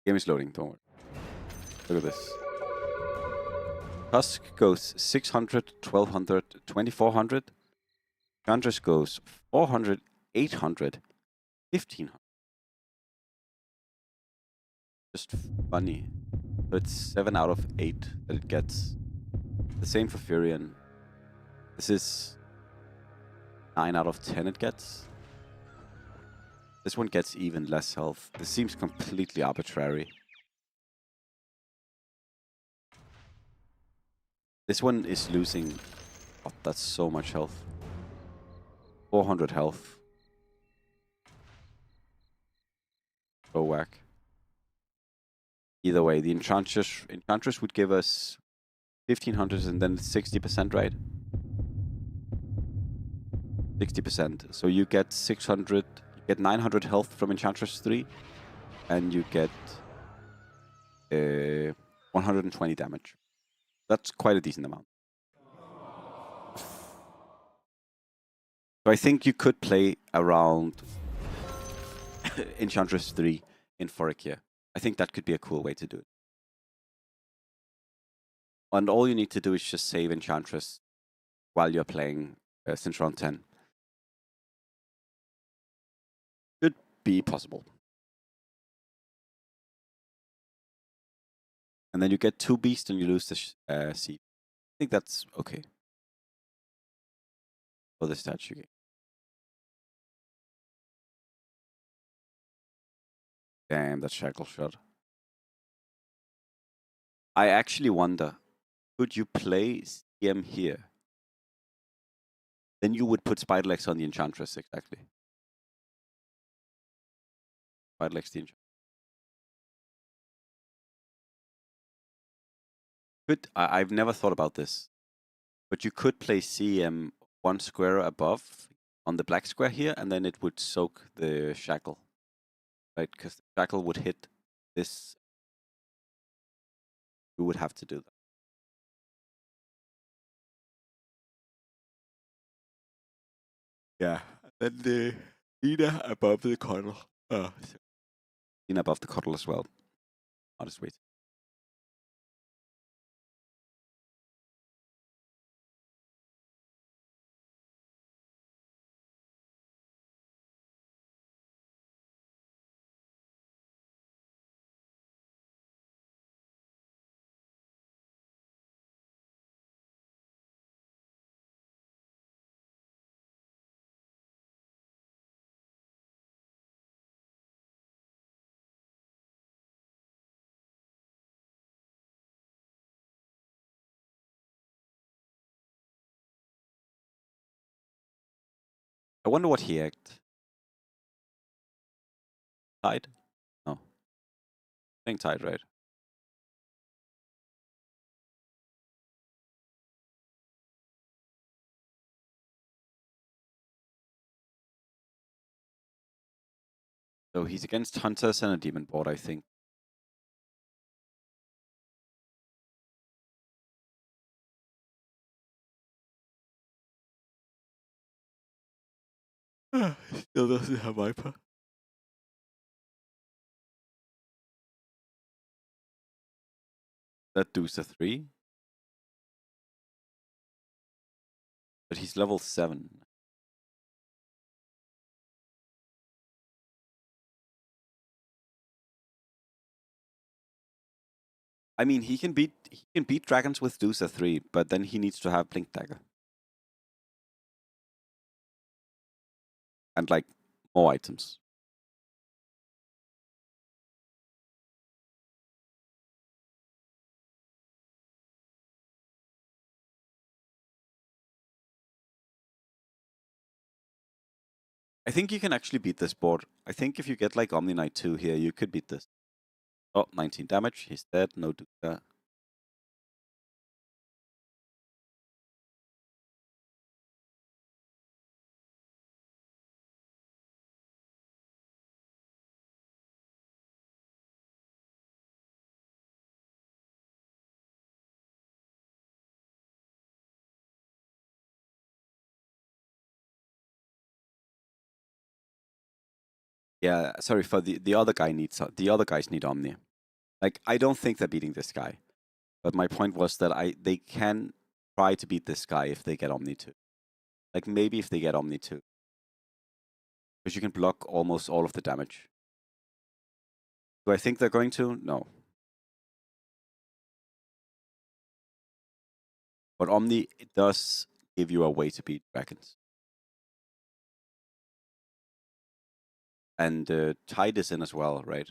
Game is loading, don't worry. Look at this. Tusk goes 600, 1200, 2400. Chandra's goes 400, 800, 1500. Just funny. So it's 7 out of 8 that it gets. The same for Furion. This is 9 out of 10 it gets. This one gets even less health. This seems completely arbitrary. This one is losing... Oh, that's so much health. 400 health. So whack. Either way, the Enchantress would give us 1500 and then 60%, right? 60%. So you get 600, you get 900 health from Enchantress 3, and you get 120 damage. That's quite a decent amount. So I think you could play around Enchantress 3 in Forakia. I think that could be a cool way to do it. And all you need to do is just save Enchantress while you're playing since round 10. Could be possible. And then you get 2 beasts and you lose the seed. I think that's okay. For the statue game. Damn, that shackle shot. I actually wonder, could you play CM here? Then you would put Spiderlegs on the Enchantress, exactly. Spiderlegs the Enchantress. I've never thought about this, but you could play CM 1 square above on the black square here, and then it would soak the shackle, right? Because the shackle would hit this. You would have to do that. Yeah, then the Nina above the cuddle. Nina above the cuddle as well. I'll just wait. I wonder what he act. Tied? No. I think tied, right? So he's against Hunters and a Demon board, I think. Still doesn't have Viper. That does a 3. But he's level 7. I mean, he can beat dragons with Deuce a 3, but then he needs to have Blink Dagger. And like more items. I think you can actually beat this board. I think if you get like Omni Knight 2 here, you could beat this. Oh, 19 damage. He's dead. No Duka. Yeah, sorry for the other guy needs the other guys need Omni. Like I don't think they're beating this guy, but my point was that they can try to beat this guy if they get Omni 2. Like maybe if they get Omni 2, because you can block almost all of the damage. Do I think they're going to? No. But Omni it does give you a way to beat dragons. And Tide is in as well, right?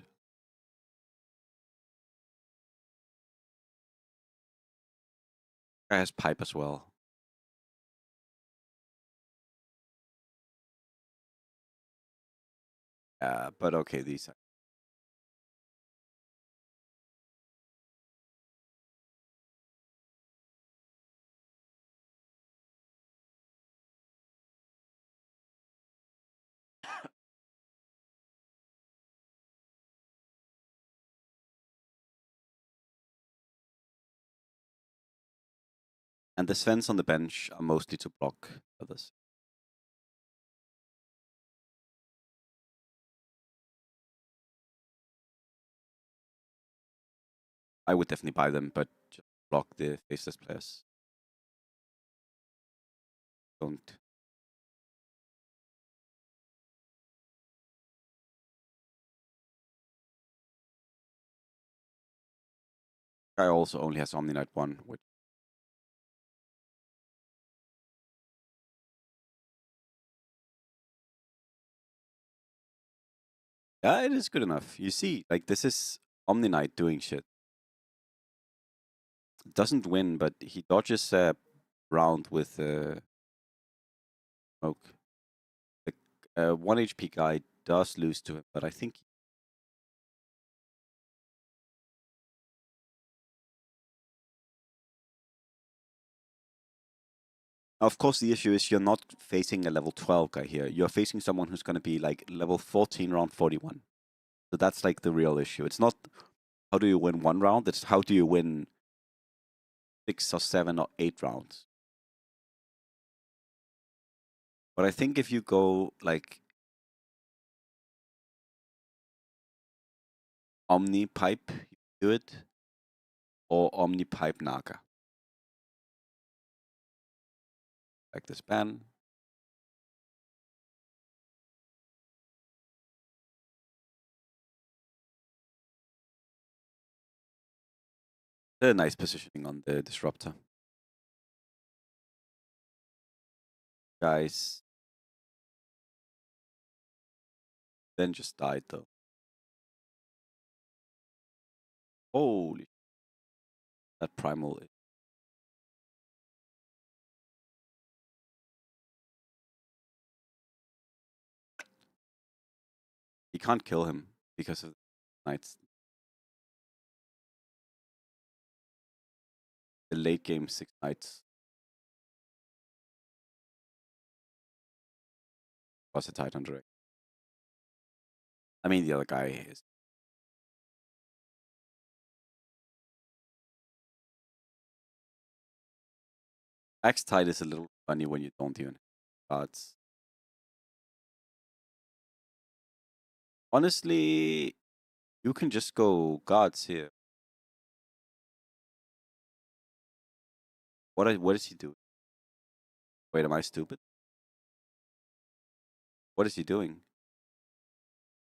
Guy has Pipe as well. But okay, these are... And the Svens on the bench are mostly to block others. I would definitely buy them, but just block the faceless players. Don't. Guy also only has Omni Knight 1, which... Yeah, it is good enough. You see, like this is Omni Knight doing shit. Doesn't win, but he dodges a round with smoke. The 1 HP guy does lose to him, but I think... Of course, the issue is you're not facing a level 12 guy here. You're facing someone who's going to be like level 14, round 41. So that's like the real issue. It's not how do you win 1 round, it's how do you win 6 or 7 or 8 rounds. But I think if you go like Omni Pipe, you do it, or Omni Pipe Naga. Like this ban. A nice positioning on the disruptor. Guys. Then just died though. Holy, that primal. He can't kill him because of knights. The late game 6 knights. Was a tight on direct. I mean, the other guy is. Axe tight is a little funny when you don't even have cards. Honestly, you can just go gods here. What is he doing? Wait, am I stupid? What is he doing?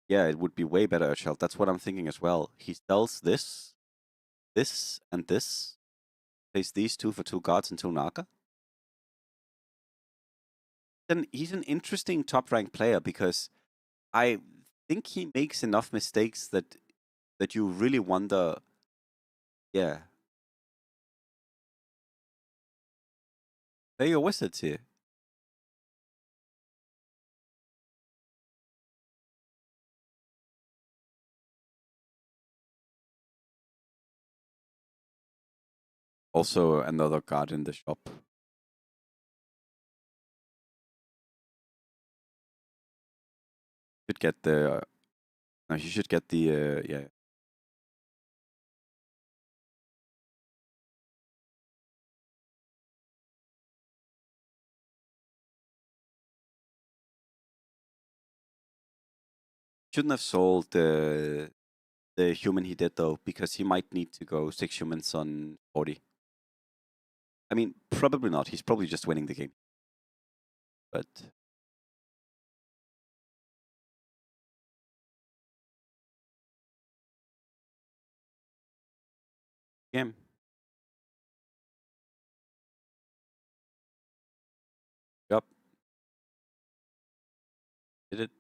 Yeah, it would be way better Ursheld. That's what I'm thinking as well. He sells this, and this. Plays these two for 2 gods and 2 Naga. Then he's an interesting top rank player because I think he makes enough mistakes that you really wonder. Yeah. Play your wizards here. Also another god in the shop. Should get the no, you should get the yeah. Shouldn't have sold the human he did though, because he might need to go 6 humans on 40. I mean, probably not. He's probably just winning the game. But game. Yup. Did it.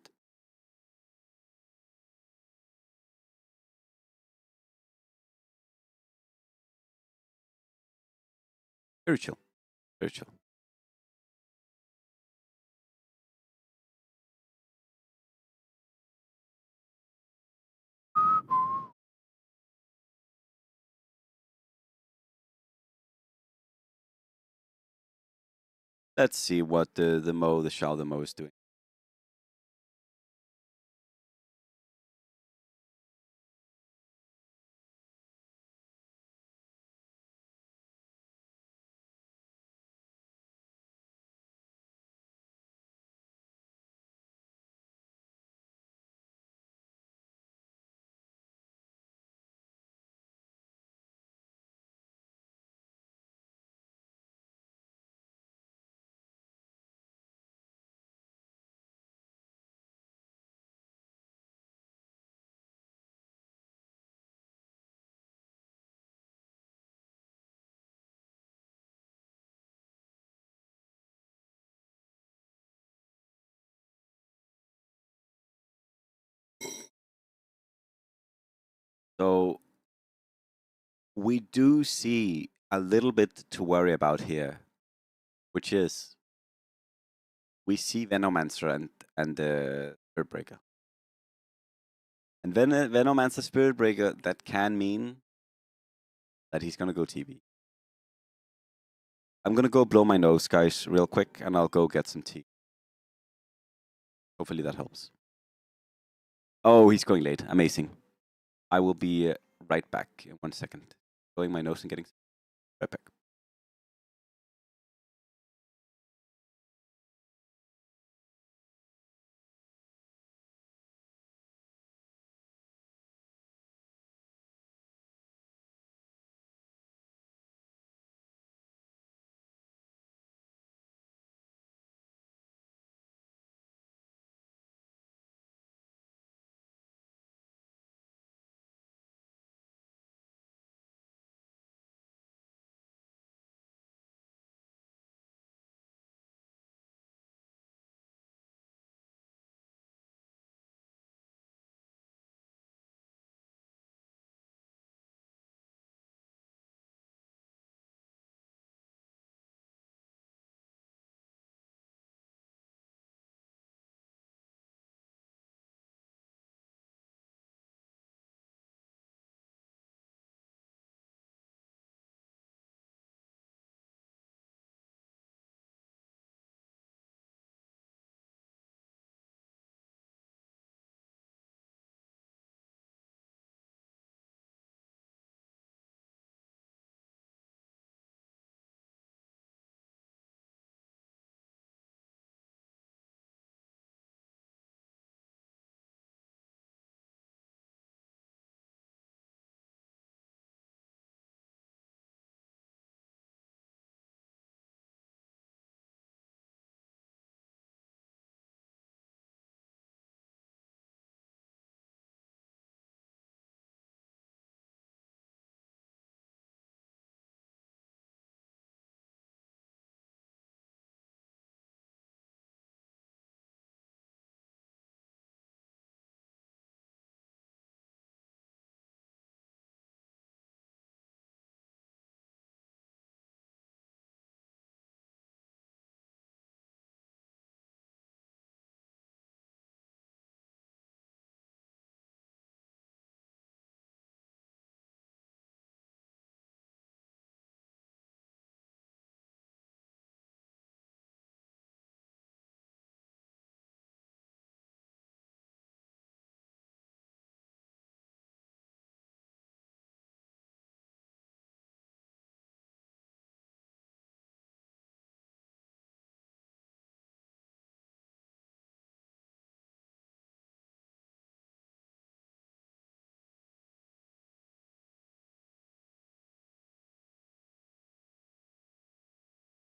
Very chill. Very chill. Let's see what the Shao the Mo is doing. So we do see a little bit to worry about here, which is we see Venomancer and the Spirit Breaker. And Venomancer Spirit Breaker, that can mean that he's gonna go TB. I'm gonna go blow my nose, guys, real quick, and I'll go get some tea. Hopefully that helps. Oh, he's going late. Amazing. I will be right back in 1 second. Blowing my nose and getting right back.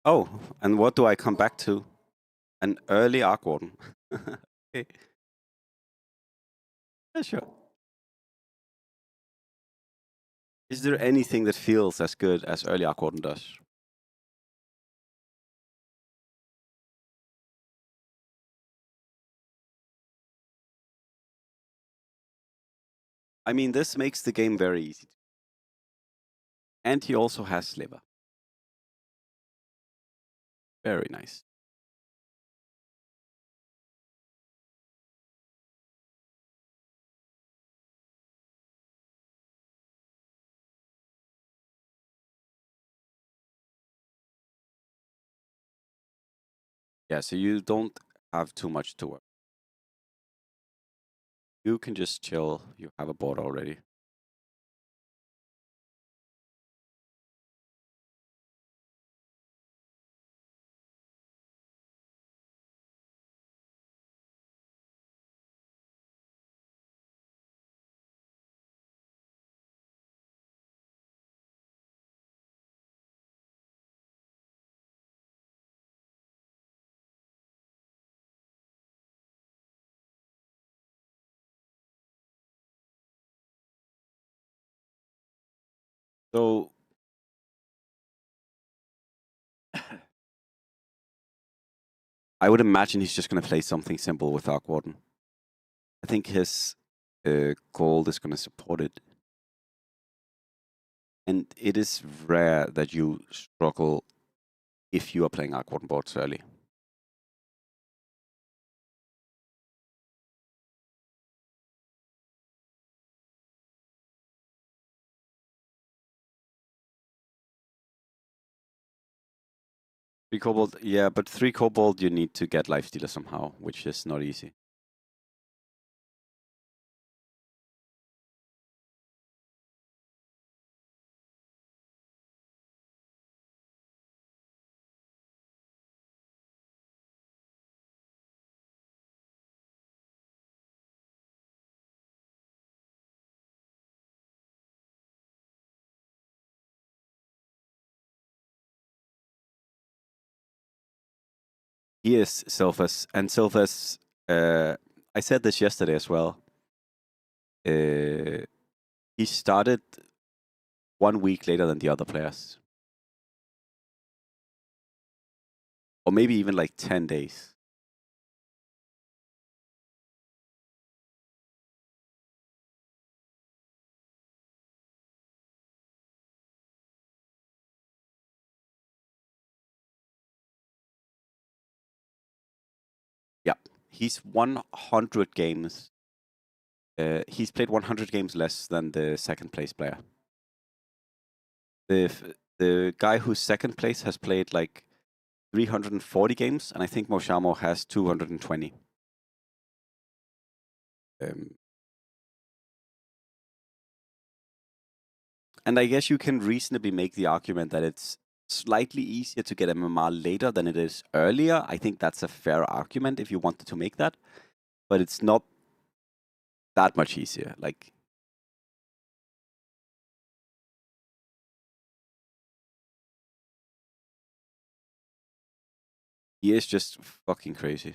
Oh, and what do I come back to? An early Arc Warden. Okay. Yeah, sure. Is there anything that feels as good as early Arc Warden does? I mean, this makes the game very easy. And he also has Sliver. Very nice. Yeah, so you don't have too much to work. You can just chill. You have a board already. So I would imagine he's just going to play something simple with Arc Warden. I think his gold is going to support it. And it is rare that you struggle if you are playing Arc Warden boards early. Three Cobalt, yeah, but 3 Cobalt you need to get Lifestealer somehow, which is not easy. He is Sylphus, and Sylphus, I said this yesterday as well. He started 1 week later than the other players. Or maybe even like 10 days. Yeah, he's 100 games. He's played 100 games less than the second place player. The guy who's second place has played like 340 games, and I think Moshamo has 220. And I guess you can reasonably make the argument that it's slightly easier to get MMR later than it is earlier. I think that's a fair argument if you wanted to make that, but it's not that much easier. Like, he is just fucking crazy.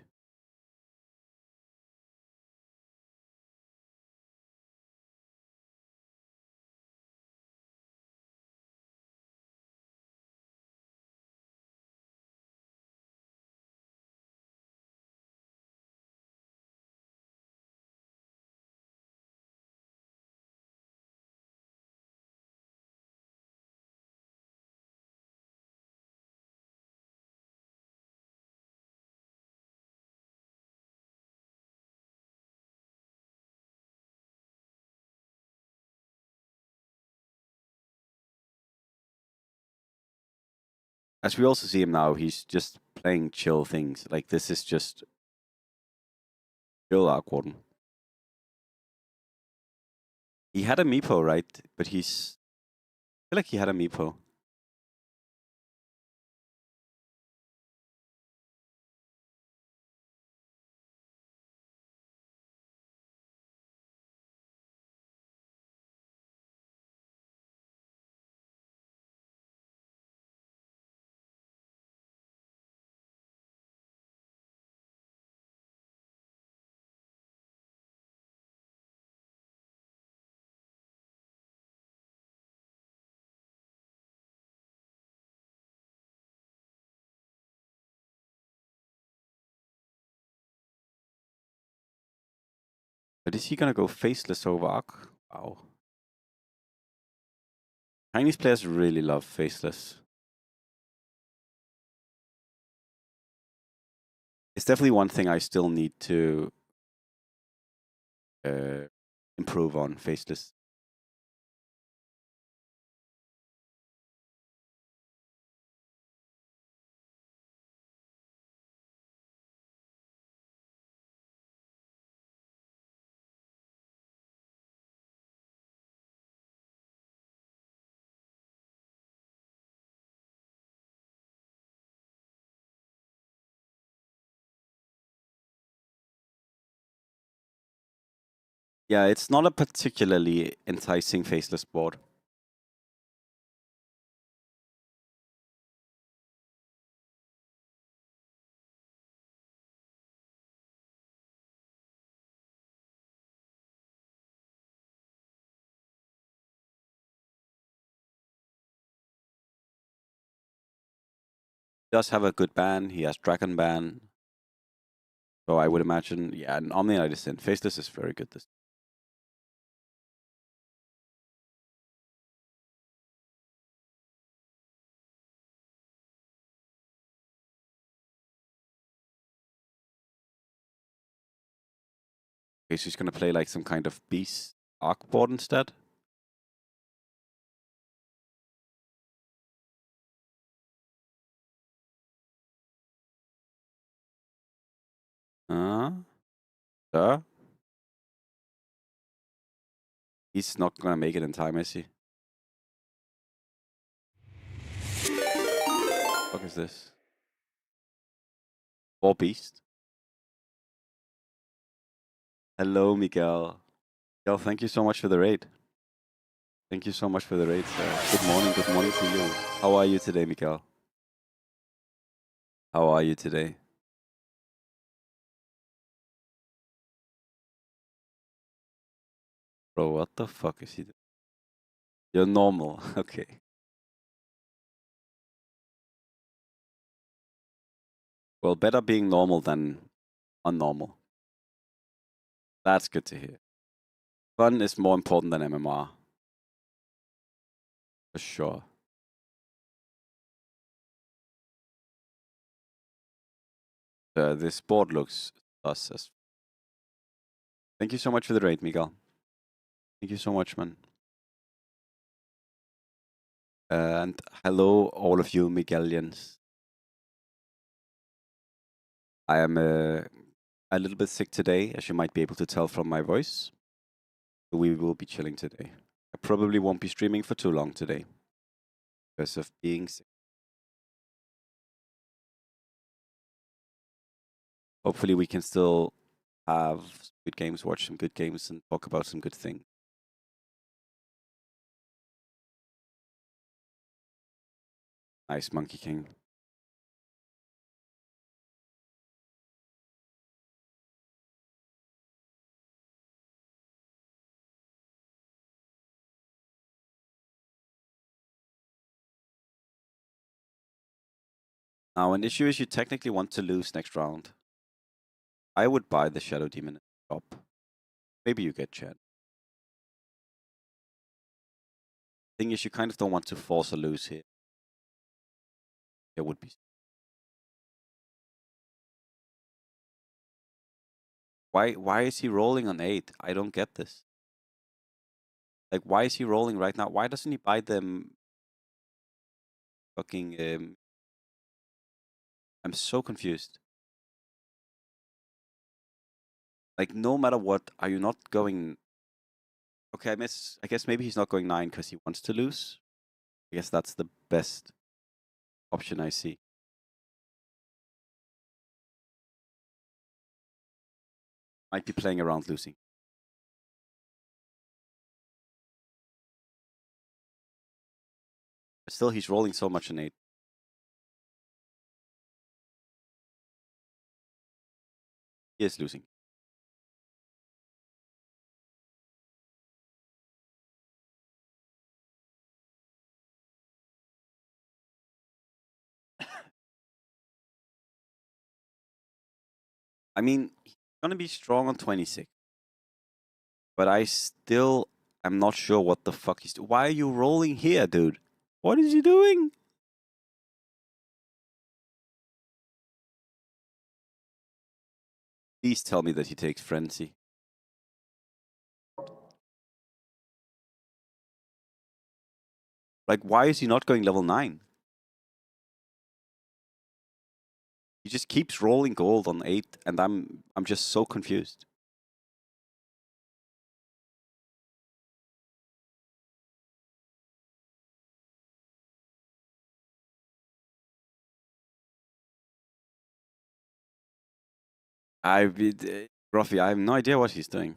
As we also see him now, he's just playing chill things. Like, this is just chill Arc Warden. He had a Meepo, right? But I feel like he had a Meepo. But is he gonna go faceless over Arc? Wow. Chinese players really love faceless. It's definitely one thing I still need to improve on, faceless. Yeah, it's not a particularly enticing faceless board. He does have a good ban. He has Dragon ban. So I would imagine, yeah, an Omni-Knight is in. Faceless is very good this. Okay, so he's gonna play like some kind of beast arc board instead. Sir? He's not gonna make it in time, is he? What is this? 4 beast. Hello, Miguel. Miguel, thank you so much for the raid. Thank you so much for the raid, sir. Good morning to you. How are you today, Miguel? How are you today? Bro, what the fuck is he doing? You're normal, okay. Well, better being normal than unnormal. That's good to hear. Fun is more important than MMR. For sure. This board looks sus. Thank you so much for the raid, Miguel. Thank you so much, man. And hello, all of you Miguelians. I am a little bit sick today, as you might be able to tell from my voice. We will be chilling today. I probably won't be streaming for too long today because of being sick. Hopefully, we can still have good games, watch some good games, and talk about some good things. Nice, Monkey King. Now, an issue is you technically want to lose next round. I would buy the Shadow Demon in the shop. Maybe you get Chad. Thing is, you kind of don't want to force a lose here. There would be. Why is he rolling on 8? I don't get this. Like, why is he rolling right now? Why doesn't he buy them fucking... I'm so confused. Like, no matter what, are you not going... Okay, I guess maybe he's not going 9 because he wants to lose. I guess that's the best option I see. Might be playing around losing. But still, he's rolling so much on 8. He is losing. I mean, he's going to be strong on 26. But I still am not sure what the fuck he's doing. Why are you rolling here, dude? What is he doing? Please tell me that he takes Frenzy. Like, why is he not going level 9? He just keeps rolling gold on 8, and I'm just so confused. Ruffy, I have no idea what he's doing.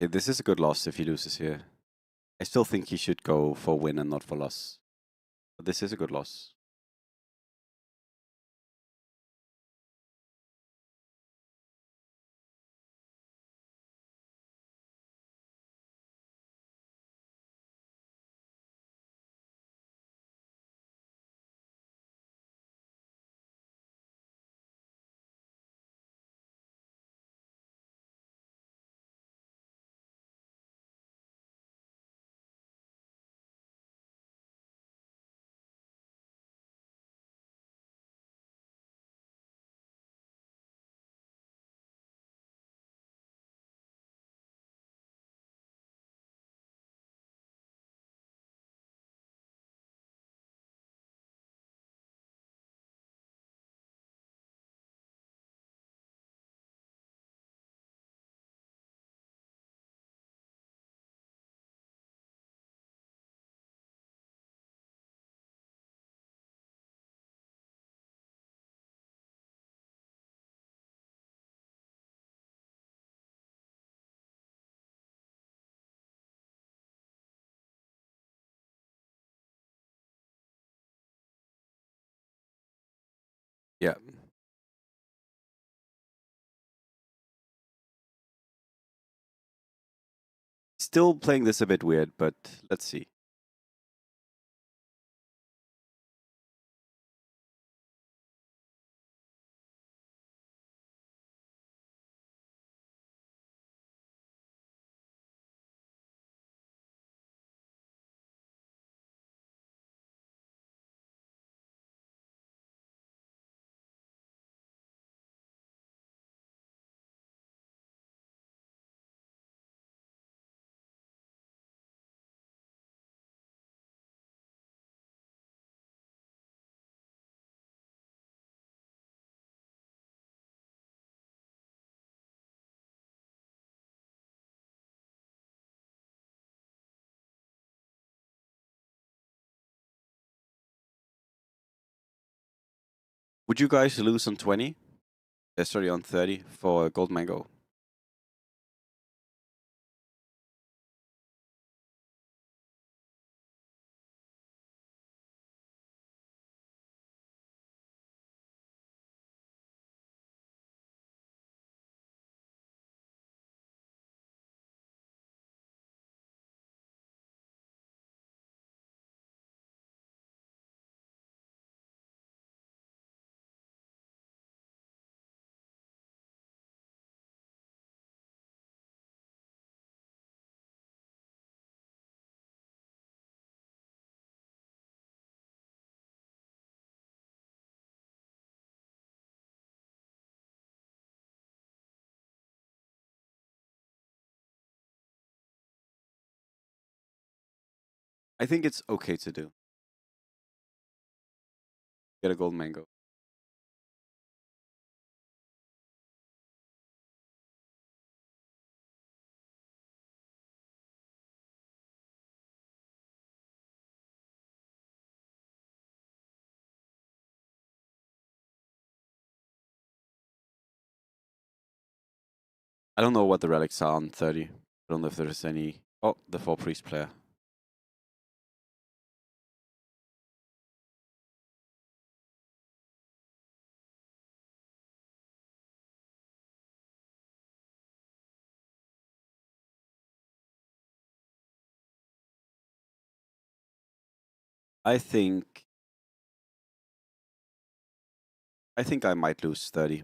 Yeah, this is a good loss if he loses here. I still think he should go for win and not for loss. But this is a good loss. Yeah. Still playing this a bit weird, but let's see. Would you guys lose on 20? Sorry, on 30 for Gold Mango? I think it's okay to do. Get a gold mango. I don't know what the relics are on 30. I don't know if there's any. Oh, the 4 priest player. I think I might lose 30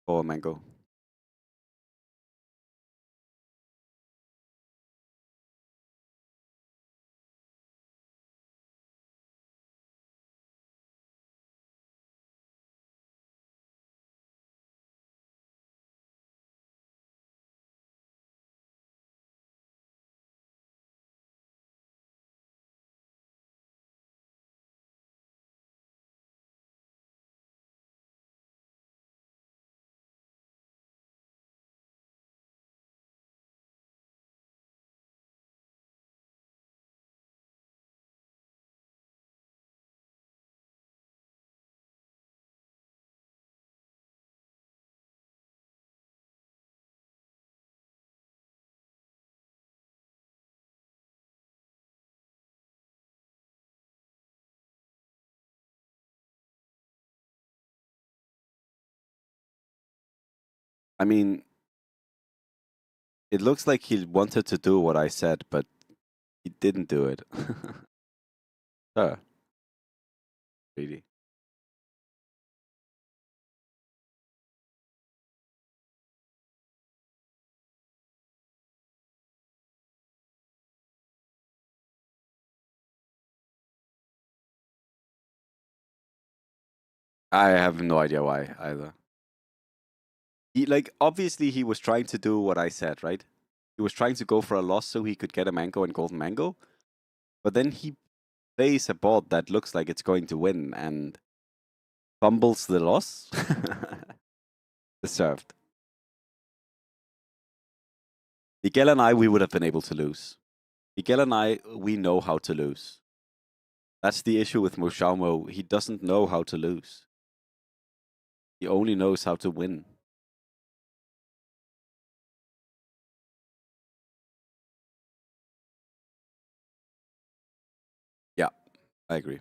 for a mango. I mean, it looks like he wanted to do what I said, but he didn't do it. Really. I have no idea why either. He obviously he was trying to do what I said, right? He was trying to go for a loss so he could get a mango and golden mango, but then he plays a board that looks like it's going to win and fumbles the loss. Deserved. Miguel and I, we would have been able to lose. Miguel and I, we know how to lose. That's the issue with Moshamo. He doesn't know how to lose. He only knows how to win. Yeah, I agree.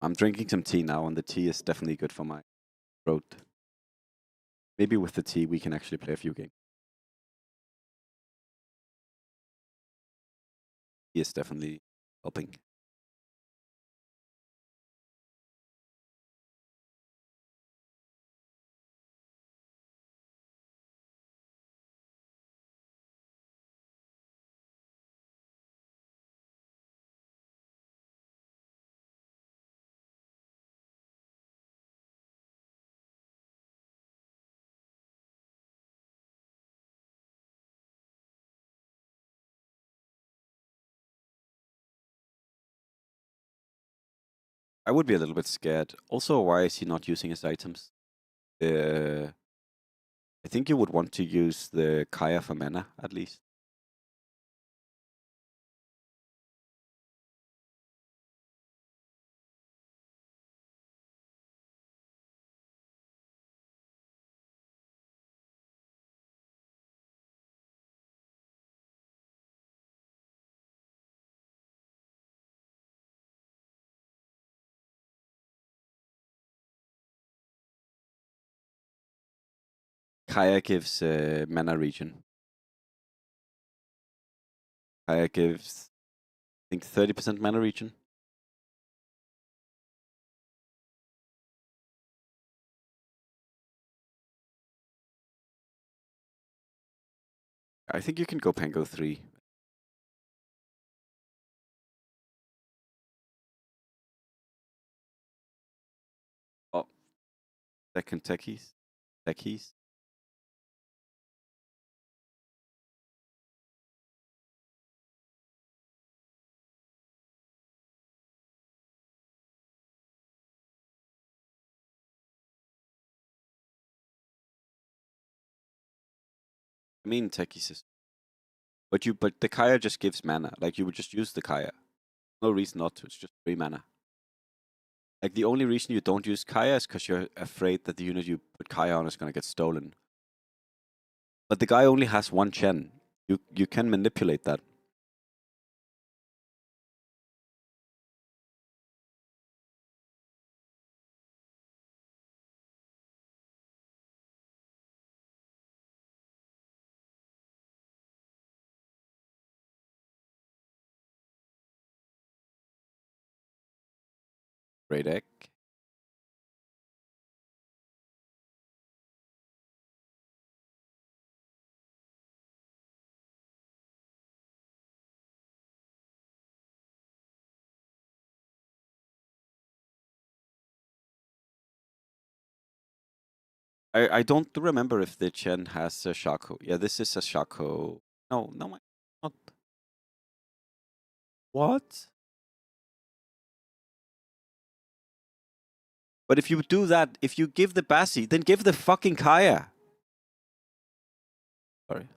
I'm drinking some tea now, and the tea is definitely good for my throat. Maybe with the tea, we can actually play a few games. Tea is definitely helping. I would be a little bit scared. Also, why is he not using his items? I think you would want to use the Kaya for mana, at least. Kaya gives mana regen. Kaya gives, I think, 30% mana regen. I think you can go Pango 3. Oh, second techies. Techies. I mean techies is. But the Kaya just gives mana. Like you would just use the Kaya. No reason not to. It's just 3 mana. Like the only reason you don't use Kaya is because you're afraid that the unit you put Kaya on is gonna get stolen. But the guy only has 1 Chen. You can manipulate that. Great egg. I don't remember if the Chen has a Shaco. Yeah, this is a Shaco. No, not. What? But if you do that, if you give the Bassi, then give the fucking Kaya. Sorry.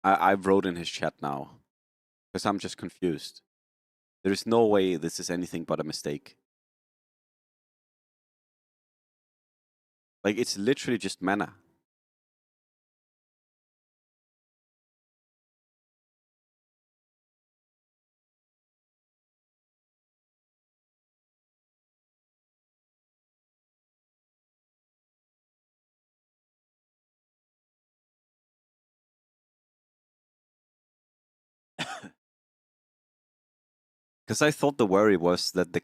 I wrote in his chat now. Because I'm just confused. There is no way this is anything but a mistake. Like, it's literally just mana. Because I thought the worry was that the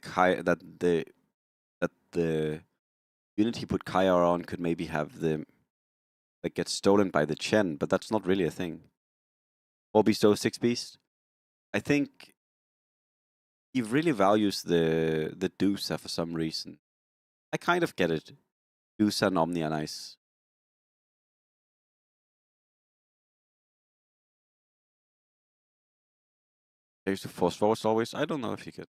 unit he put Kaya on could maybe have the like get stolen by the Chen, but that's not really a thing. 4 beast over 6 beast. I think he really values the Dusa for some reason. I kind of get it. Dusa and Omni are nice. I used to force forwards always. I don't know if you could.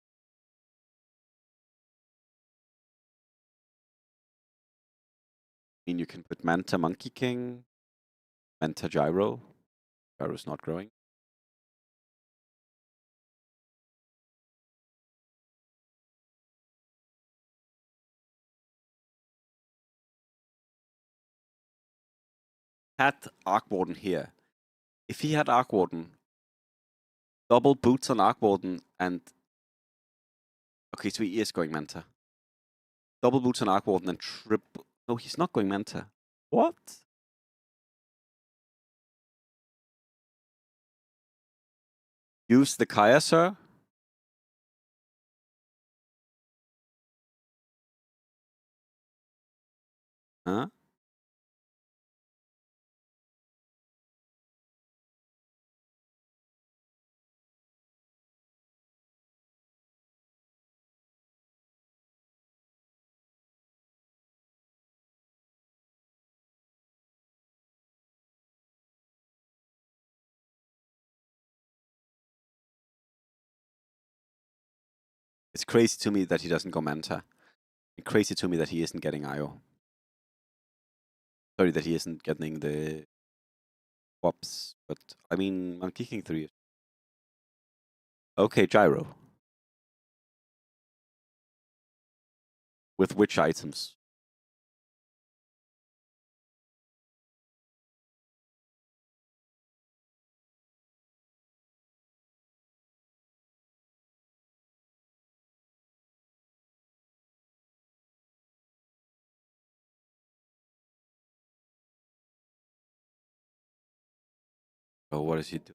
I mean, you can put Manta Monkey King, Manta Gyro. Gyro's not growing. Had Arc Warden here. If he had Arc Warden, double boots on Arc Warden and okay, so he is going Manta. Double boots on Arc Warden and triple. No, he's not going Manta. What? Use the Kaya, sir? Huh? It's crazy to me that he doesn't go Manta. It's crazy to me that he isn't getting IO. Sorry, that he isn't getting the swaps. But, I mean, Monkey King 3. Okay, Gyro. With which items? Oh, what does he do?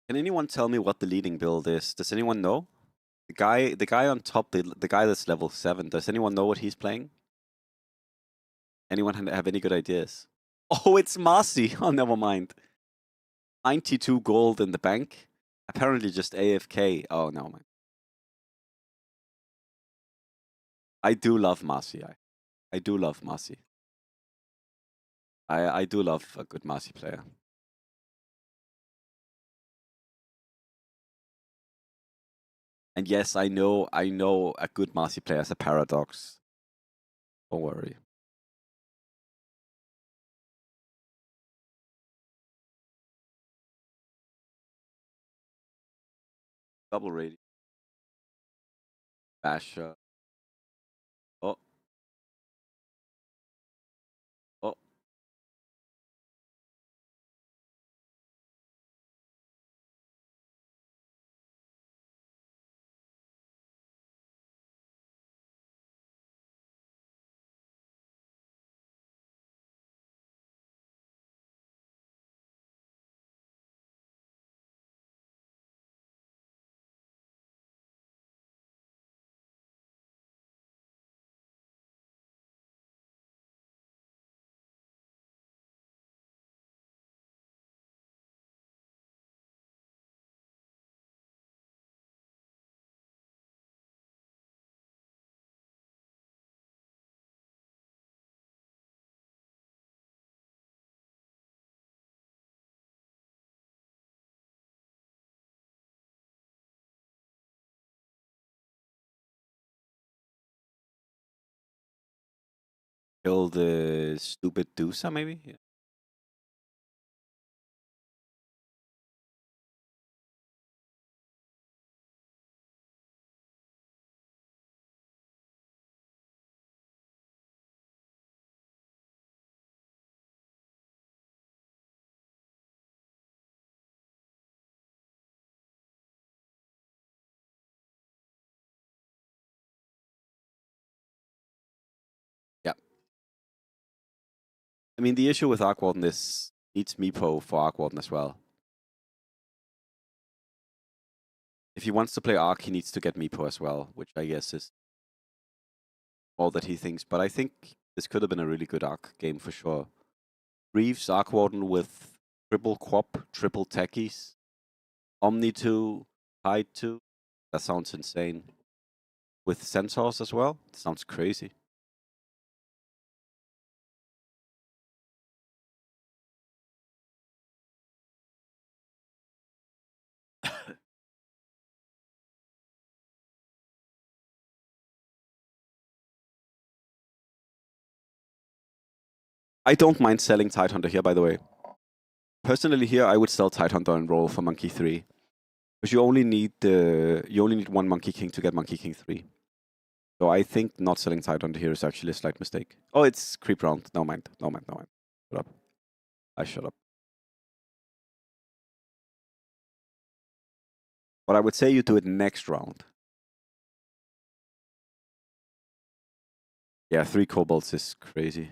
Can anyone tell me what the leading build is? Does anyone know? The guy on top, the guy that's level 7. Does anyone know what he's playing? Anyone have any good ideas? Oh, it's Marci. Oh, never mind. 92 gold in the bank. Apparently just AFK. Oh, no, man. I do love Marci. I do love Marci. I do love a good Marci player. And yes, I know a good Marci player is a paradox. Don't worry. Double rating. Basher. Oh. Oh. Kill the stupid Dusa, maybe? Yeah. Yeah. I mean, the issue with Arc Warden is needs Meepo for Arc Warden as well. If he wants to play Arc, he needs to get Meepo as well, which I guess is all that he thinks. But I think this could have been a really good Arc game for sure. Reeves, Arc Warden with triple Quap, triple Techies, Omni 2, Tide 2. That sounds insane. With Centaurs as well? Sounds crazy. I don't mind selling Tidehunter here, by the way. Personally, here I would sell Tidehunter and roll for Monkey 3. Because you only need one Monkey King to get Monkey King 3. So I think not selling Tidehunter here is actually a slight mistake. Oh, it's creep round. No mind. Shut up. I shut up. But I would say you do it next round. Yeah, 3 kobolds is crazy.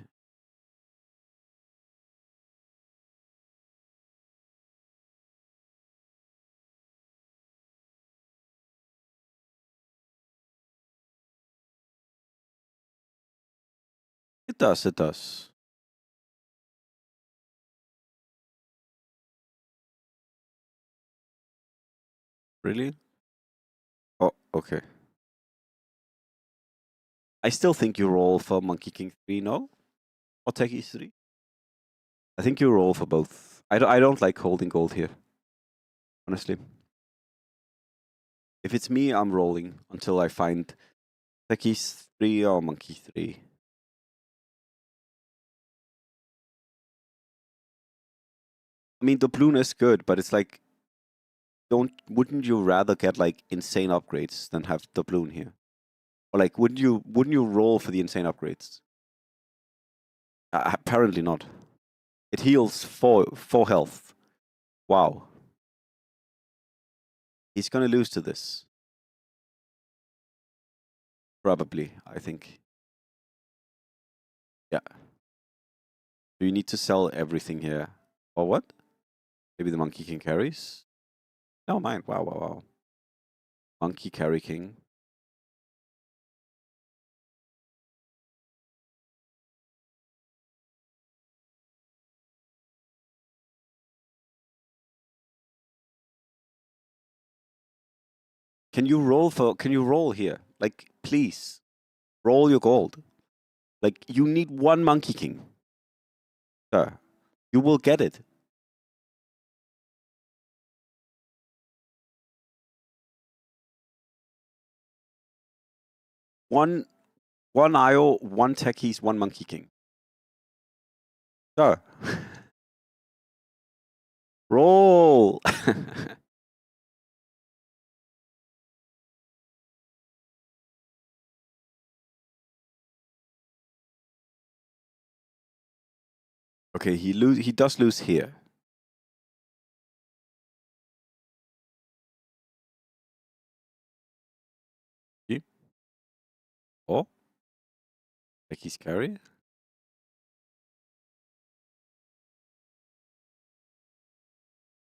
It does. Really? Oh, okay. I still think you roll for Monkey King 3, no? Or Techies 3? I think you roll for both. I don't like holding gold here. Honestly. If it's me, I'm rolling until I find Techies 3 or Monkey 3. I mean, doubloon is good, but it's like, wouldn't you rather get like insane upgrades than have doubloon here? Or like, wouldn't you roll for the insane upgrades? Apparently not. It heals 4 health. Wow. He's gonna lose to this. Probably, I think. Yeah. Do you need to sell everything here? Or what? Maybe the monkey king carries? No, mine. Wow, wow, wow. Monkey carry king. Can you roll here? Like, please. Roll your gold. Like, you need 1 monkey king. Sir, you will get it. One IO, 1 techies, 1 monkey king. Sir. Roll. Okay, he does lose here. Oh, techies carry.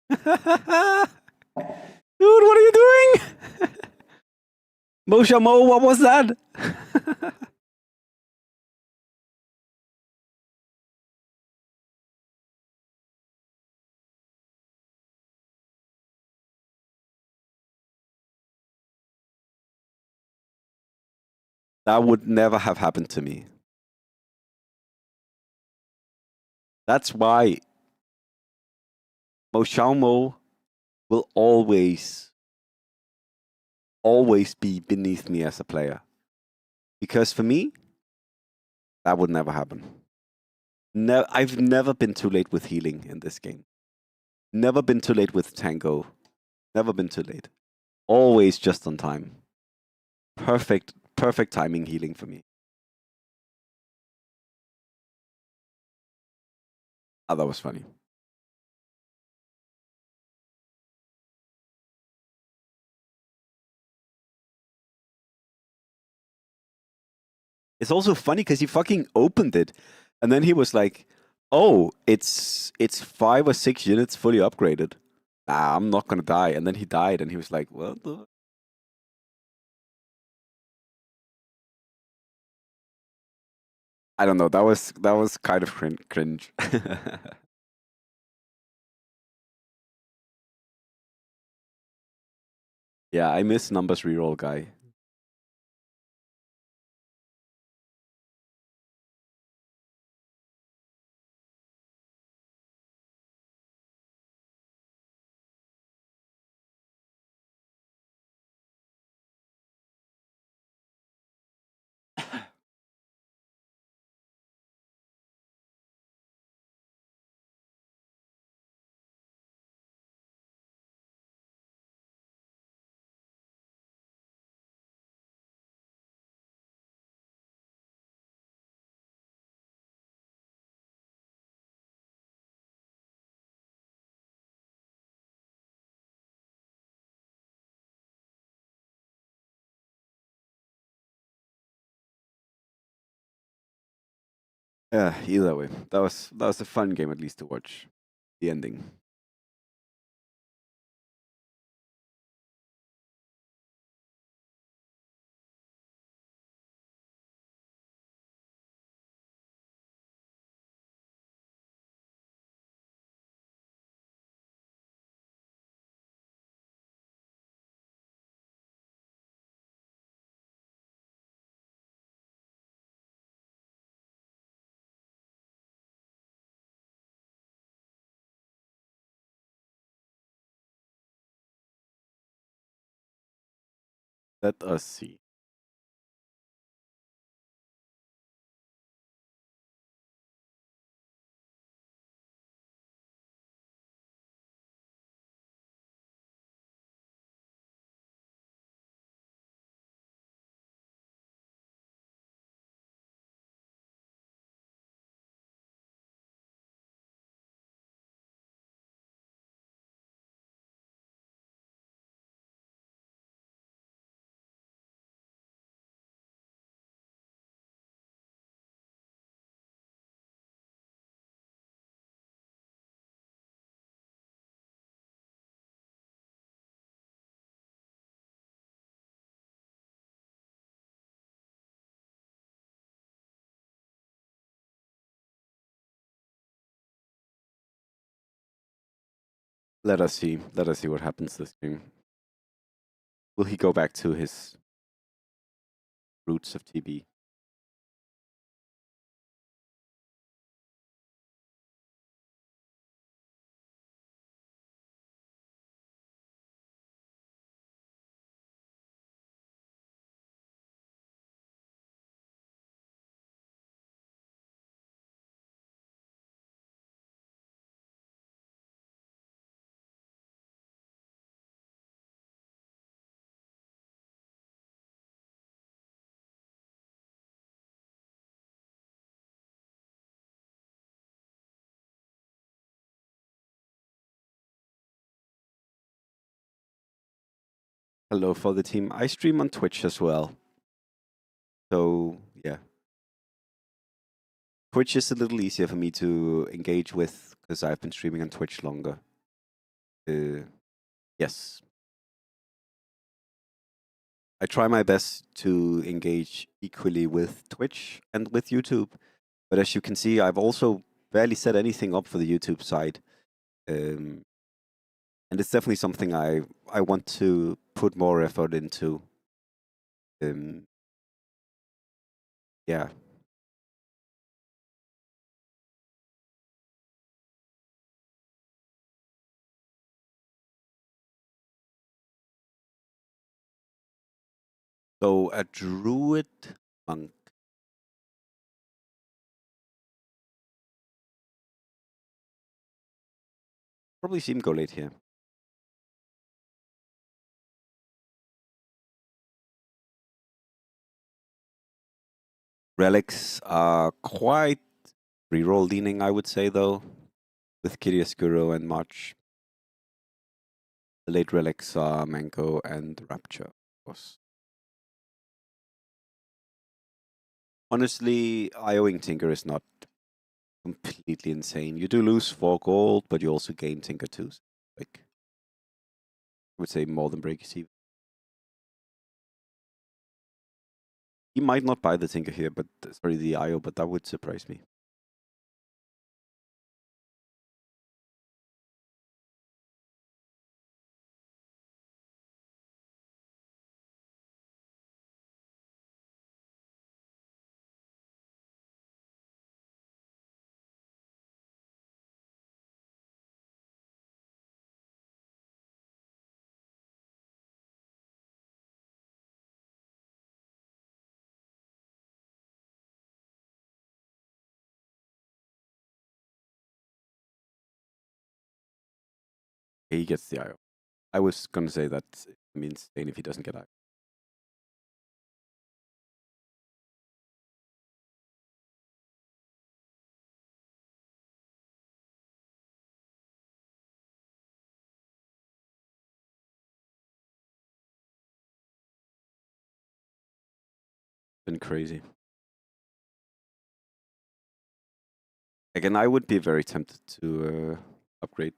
Dude, what are you doing? Mosha Mo, what was that? That would never have happened to me. That's why Mosha Mo will always be beneath me as a player. Because for me, that would never happen. No, I've never been too late with healing in this game. Never been too late with tango. Never been too late. Always just on time. Perfect timing healing for me. Oh, that was funny. It's also funny because he fucking opened it, and then he was like, "Oh, it's 5 or 6 units fully upgraded. Nah, I'm not gonna die." And then he died, and he was like, "What the?" I don't know. That was kind of cringe. Yeah, I miss numbers reroll guy. Yeah, either way, that was a fun game at least to watch. The ending. Let us see. Let us see. Let us see what happens this game. Will he go back to his roots of TB? Hello for the team. I stream on Twitch as well. So yeah. Twitch is a little easier for me to engage with because I've been streaming on Twitch longer. Yes. I try my best to engage equally with Twitch and with YouTube. But as you can see, I've also barely set anything up for the YouTube side. And it's definitely something I want to put more effort into. Yeah. So a druid monk. Probably see him go late here. Relics are quite reroll leaning, I would say, though, with Kiriascuro and March. The late relics are Mango and Rapture, of course. Honestly, IOing Tinker is not completely insane. You do lose 4 gold, but you also gain Tinker 2. Like, I would say more than break receive. He might not buy the Tinker here, but sorry, the IO, but that would surprise me. He gets the IO. I was gonna say that means insane if he doesn't get IO. Been crazy. Again, I would be very tempted to upgrade.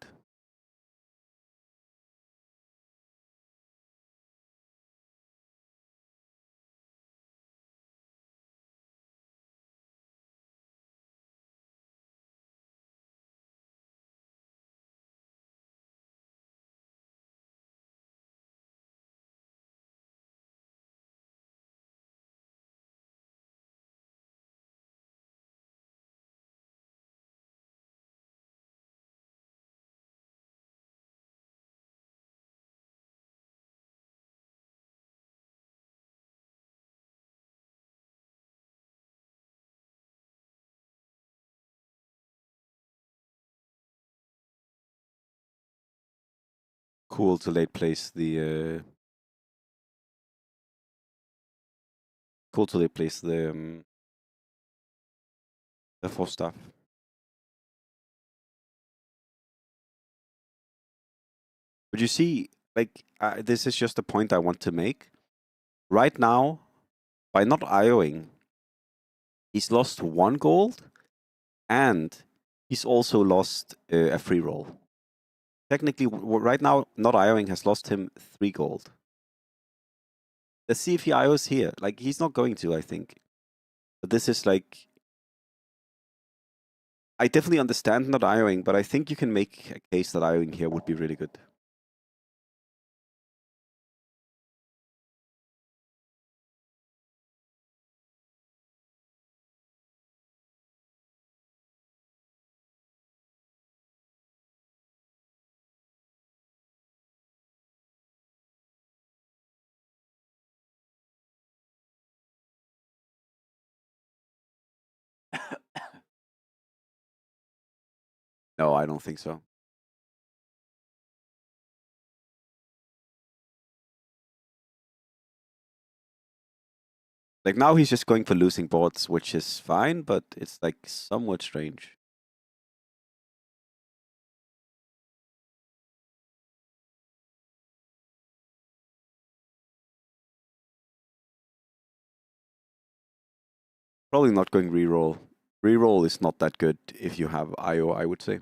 Cool to late place the cool to late place the 4 staff. But you see, like this is just a point I want to make. Right now, by not IOing, he's lost 1 gold, and he's also lost a free roll. Technically, right now, not IOing has lost him 3 gold. Let's see if he IOs here. Like, he's not going to, I think. But this is like... I definitely understand not IOing, but I think you can make a case that IOing here would be really good. No, I don't think so. Like now he's just going for losing boards, which is fine, but it's like somewhat strange. Probably not going reroll. Reroll is not that good if you have IO, I would say.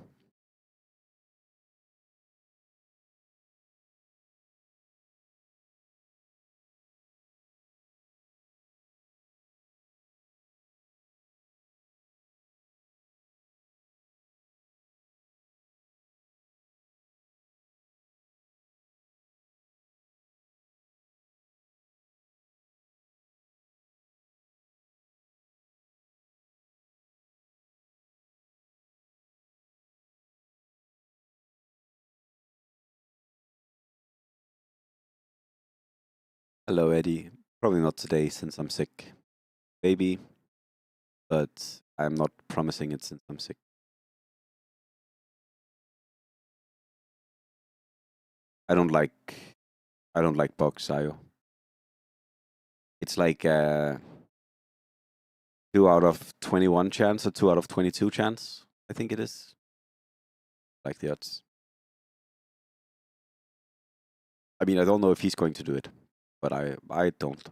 Hello, Eddie. Probably not today since I'm sick. Maybe, but I'm not promising it since I'm sick. I don't like box IO. It's like 2 out of 21 chance or 2 out of 22 chance. I think it is. Like the odds. I mean, I don't know if he's going to do it, but I don't.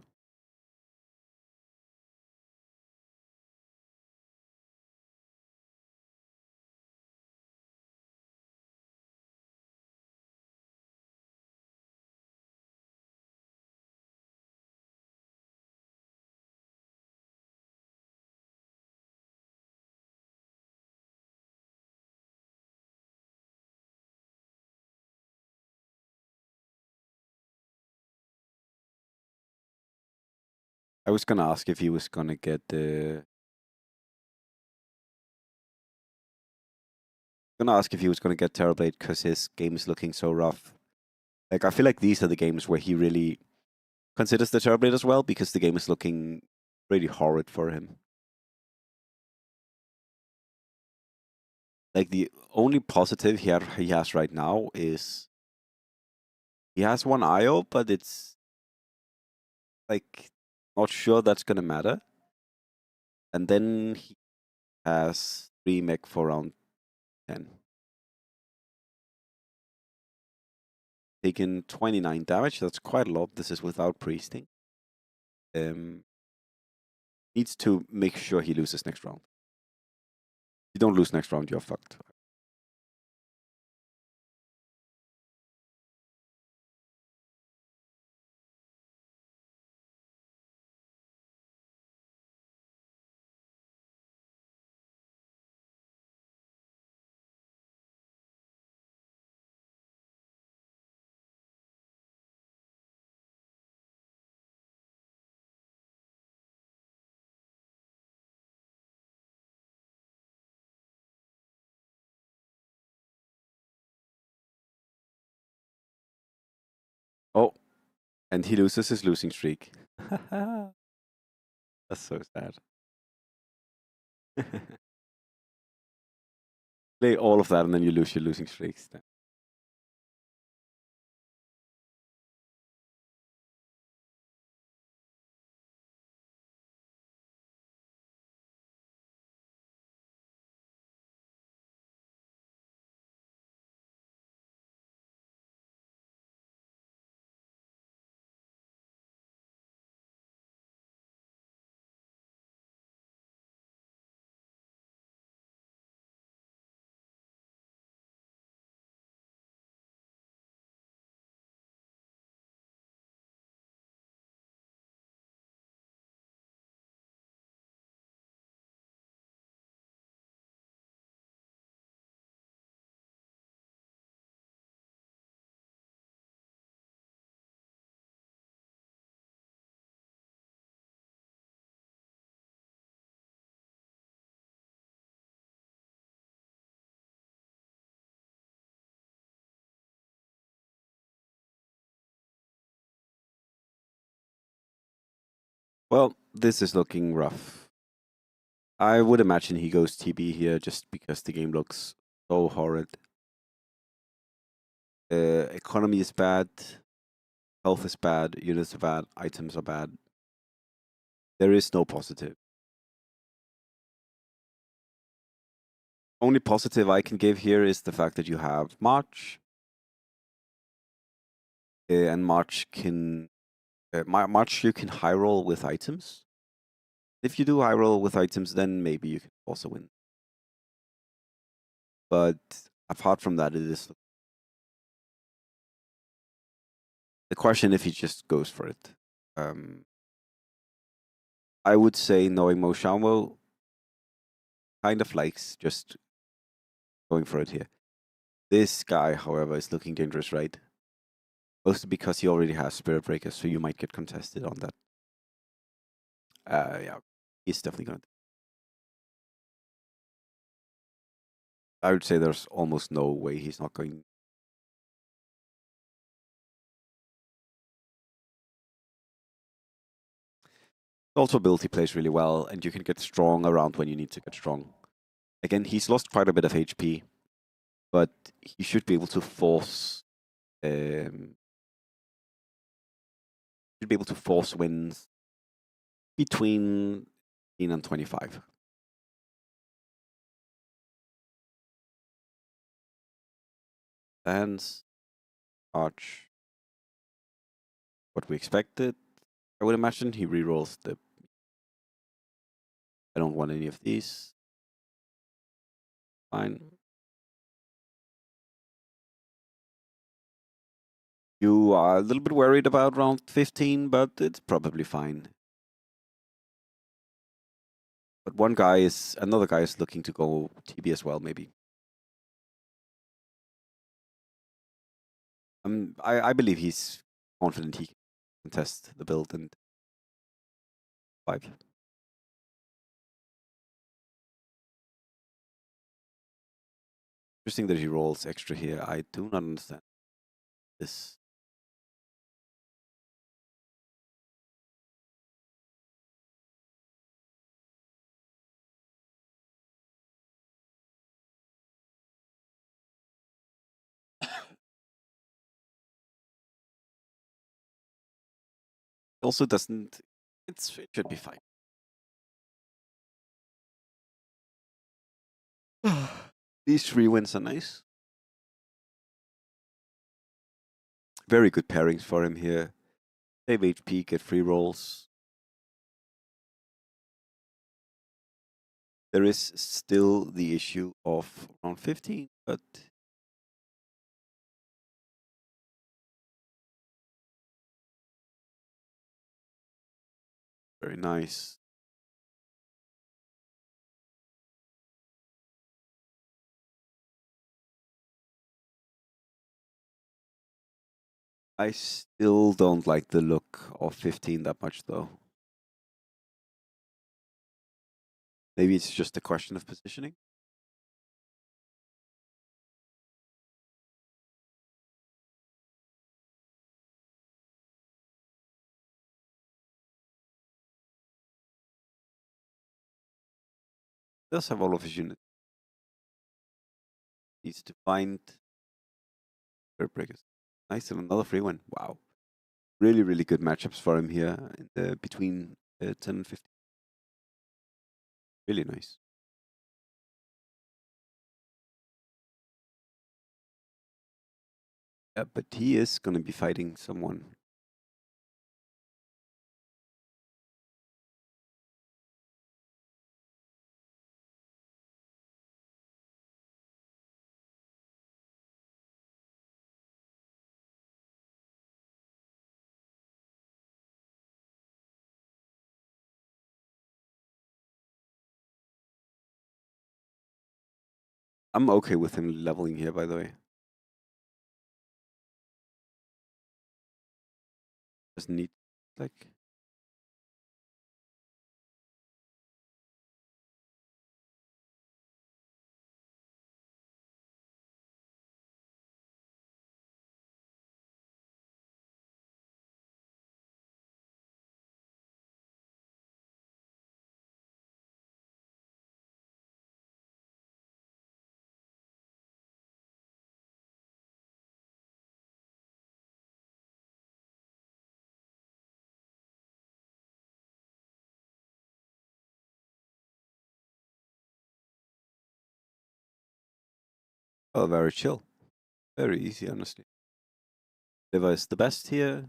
I was gonna ask if he was gonna get Terrorblade because his game is looking so rough. Like I feel like these are the games where he really considers the Terrorblade as well because the game is looking really horrid for him. Like the only positive he has right now is he has one IO, but it's like not sure that's gonna matter. And then he has 3 mech for round 10. Taken 29 damage, that's quite a lot. This is without priesting. Needs to make sure he loses next round. If you don't lose next round, you're fucked. Oh, and he loses his losing streak. That's so sad. Play all of that and then you lose your losing streaks. Well, this is looking rough. I would imagine he goes TB here just because the game looks so horrid. Economy is bad, health is bad, units are bad, items are bad. There is no positive. Only positive I can give here is the fact that you have March. And March can March you can high roll with items. If you do high roll with items, then maybe you can also win. But apart from that, it is the question if he just goes for it. I would say knowing Mo Xiaomo kind of likes just going for it here. This guy, however, is looking dangerous, right? Mostly because he already has Spirit Breakers, so you might get contested on that. Yeah, he's definitely gonna. I would say there's almost no way he's not going. Also, ability plays really well, and you can get strong around when you need to get strong. Again, he's lost quite a bit of HP, but he should be able to force. Should be able to force wins between 15 and 25. Hands, Arch. What we expected. I would imagine he rerolls the. I don't want any of these. Fine. You are a little bit worried about round 15, but it's probably fine. But another guy is looking to go TB as well, maybe. I believe he's confident he can contest the build and 5. Interesting that he rolls extra here. I do not understand this. Also doesn't. It should be fine. These 3 wins are nice. Very good pairings for him here. Save HP, get free rolls. There is still the issue of round 15, but very nice. I still don't like the look of 15 that much, though. Maybe it's just a question of positioning. Does have all of his units. Needs to find Spirit Breakers. Nice, and another free one. Wow. Really, really good matchups for him here in the, between 10 and 15. Really nice. Yeah, but he is going to be fighting someone. I'm okay with him leveling here, by the way. Doesn't need, like... Oh, very chill. Very easy, honestly. Liver is the best here.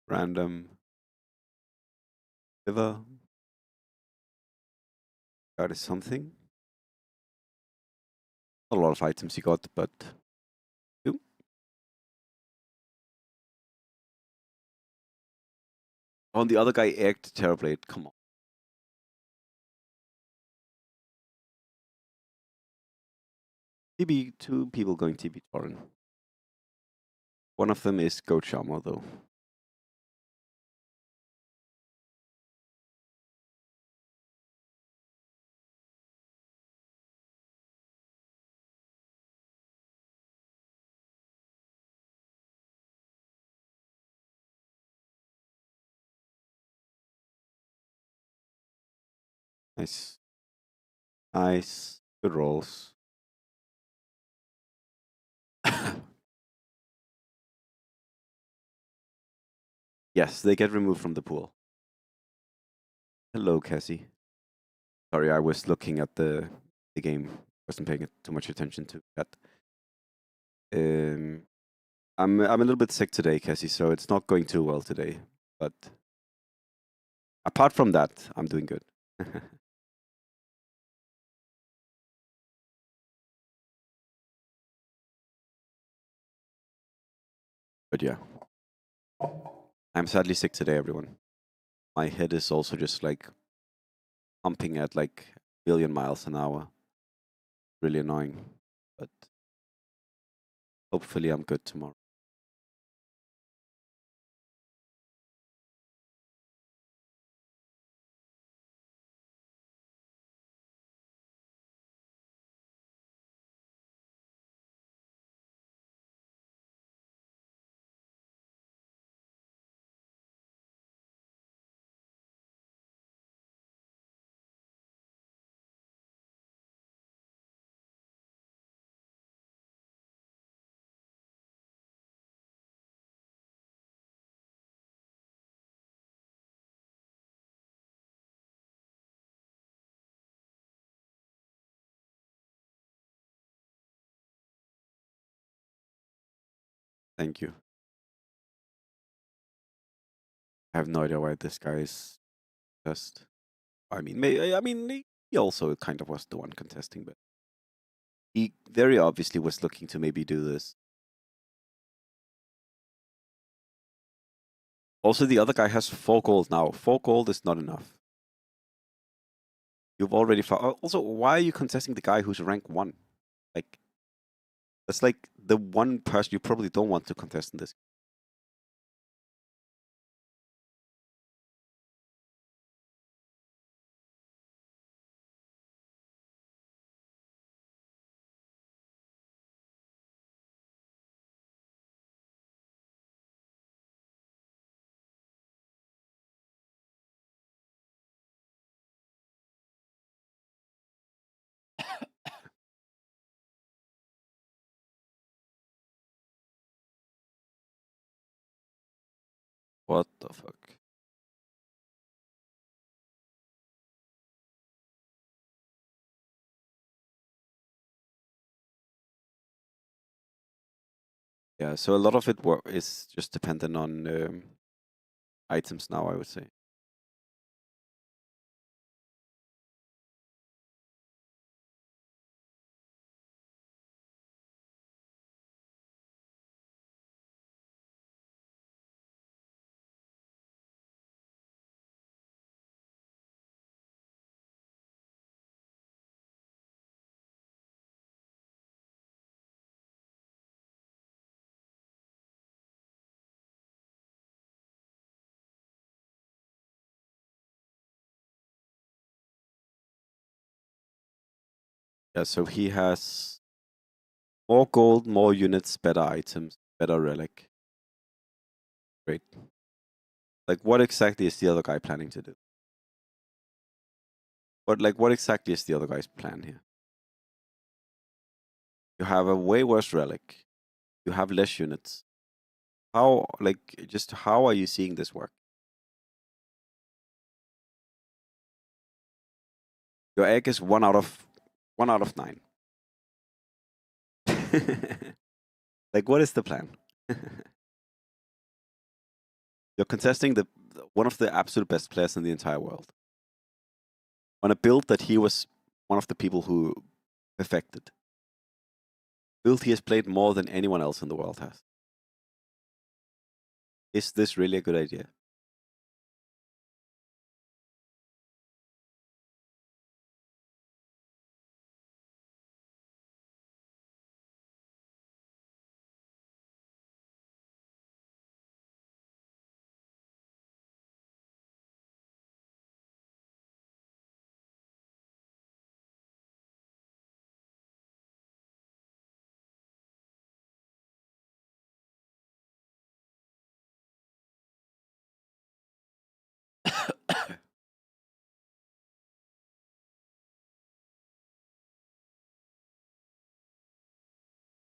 Random liver. That is something. A lot of items he got, but two. On the other guy, egged Terrorblade. Come on. TB, two people going TB Torrent. One of them is Goat Charmer, though. Nice. Nice. Good rolls. Yes, they get removed from the pool. Hello, Cassie. Sorry, I was looking at the game. Wasn't paying too much attention to that. I'm a little bit sick today, Cassie, so it's not going too well today. But apart from that, I'm doing good. But yeah, I'm sadly sick today, everyone. My head is also just like pumping at like a billion miles an hour. Really annoying, but hopefully I'm good tomorrow. Thank you. I have no idea why this guy is just. I mean, he also kind of was the one contesting, but he very obviously was looking to maybe do this. Also, the other guy has 4 gold now. 4 gold is not enough. You've already found. Also, why are you contesting the guy who's rank 1? Like, that's like the one person you probably don't want to contest in this. What the fuck? Yeah, so a lot of it is just dependent on items now, I would say. Yeah, so he has more gold, more units, better items, better relic. Great. Like, what exactly is the other guy planning to do? But like, what exactly is the other guy's plan here? You have a way worse relic. You have less units. How, like, just how are you seeing this work? Your egg is 1 out of 9. Like, what is the plan? You're contesting one of the absolute best players in the entire world on a build that he was one of the people who perfected. Build he has played more than anyone else in the world has. Is this really a good idea?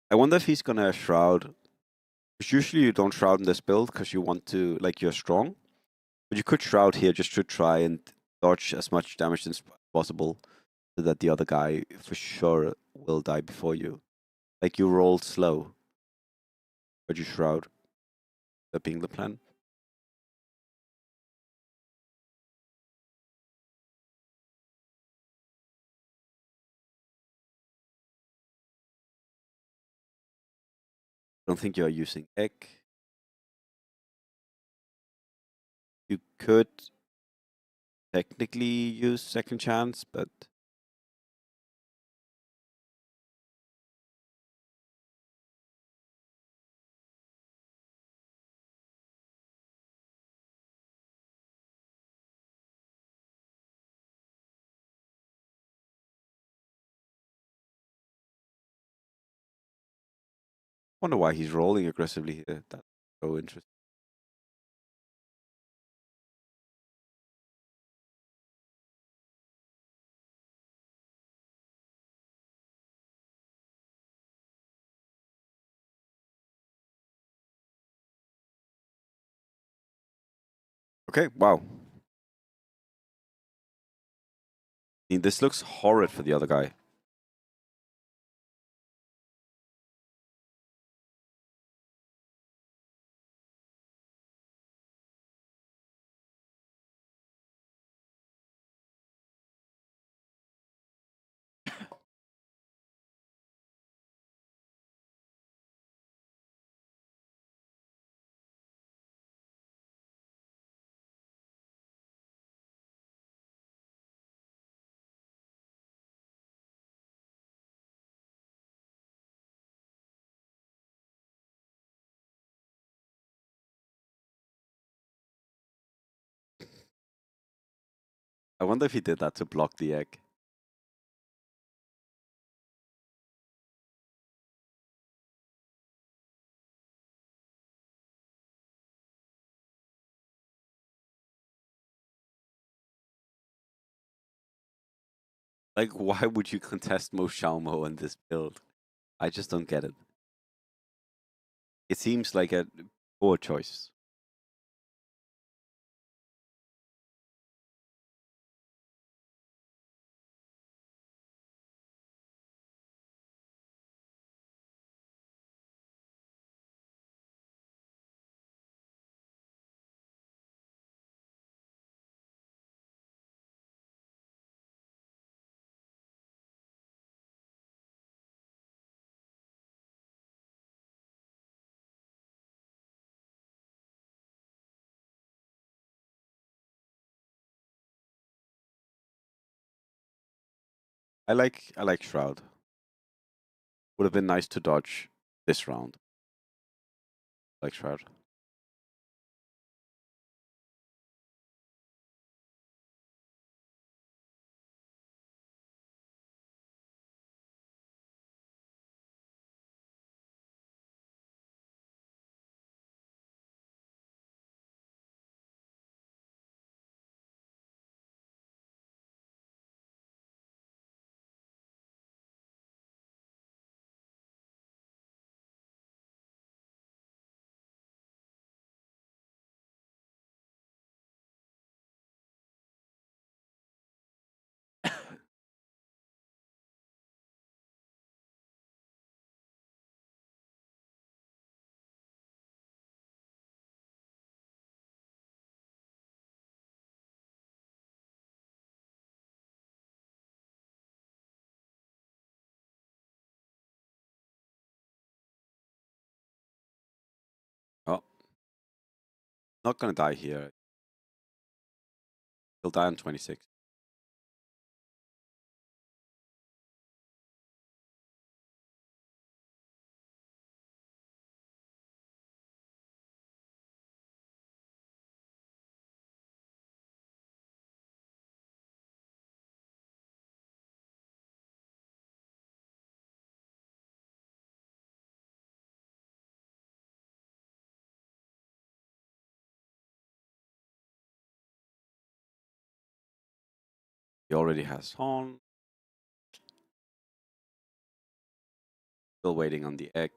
I wonder if he's gonna shroud. Because usually you don't shroud in this build because you want to, like, you're strong. But you could shroud here just to try and dodge as much damage as possible so that the other guy for sure will die before you. Like, you roll slow, but you shroud. That being the plan. I don't think you're using egg. You could technically use second chance, but I wonder why he's rolling aggressively here. That's so interesting. Okay, wow. I mean, this looks horrid for the other guy. I wonder if he did that to block the egg. Like, why would you contest Mo Xiaomo in this build? I just don't get it. It seems like a poor choice. I like Shroud. Would have been nice to dodge this round. Like Shroud. Not gonna die here. He'll die on 26. He already has Horn. Still waiting on the egg.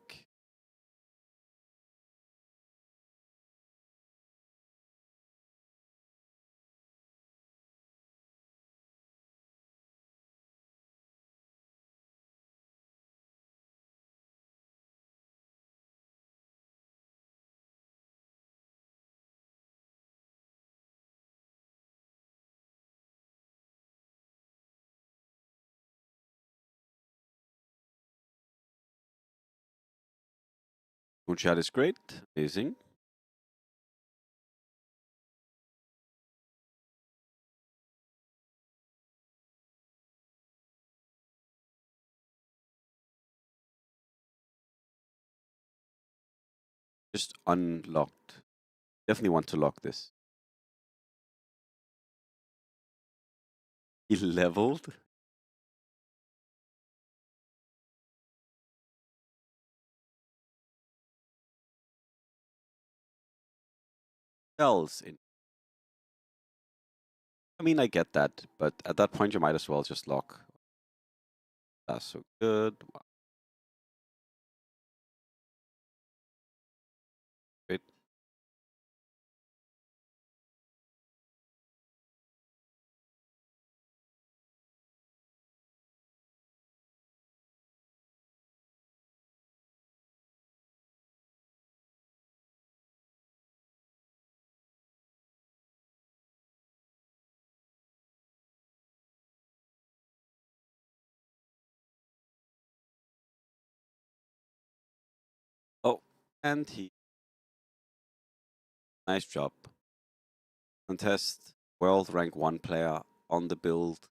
Moonshot is great. Amazing. Just unlocked. Definitely want to lock this. He leveled. Cells in. I mean, I get that, but at that point, you might as well just lock. That's so good. Wow. Great. Oh, and he. Nice job. Contest. World rank 1 player on the build.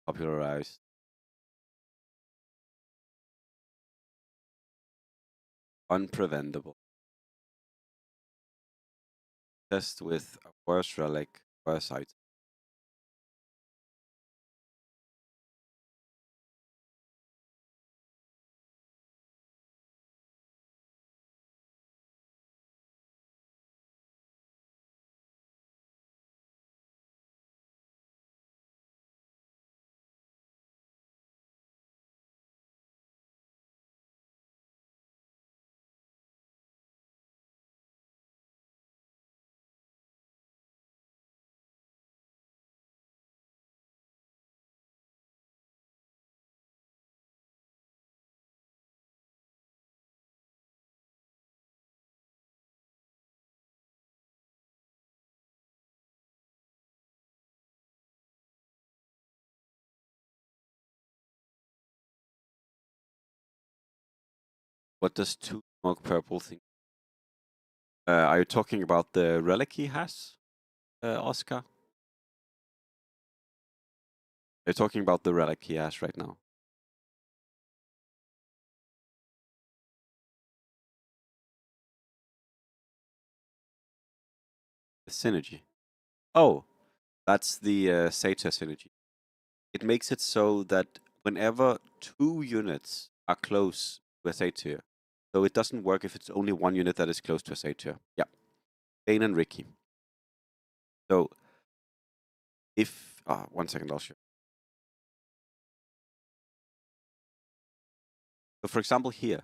Popularized. Unpreventable. Test with a worse relic, worse item. What does 2 smoke purple think? Are you talking about the relic he has, Oscar? You're talking about the relic he has right now. The synergy. Oh, that's the Satyr synergy. It makes it so that whenever 2 units are close to a Satyr, so it doesn't work if it's only 1 unit that is close to a Satyr. Yeah. Bane and Ricky. So if 1 second, I'll show. So for example here,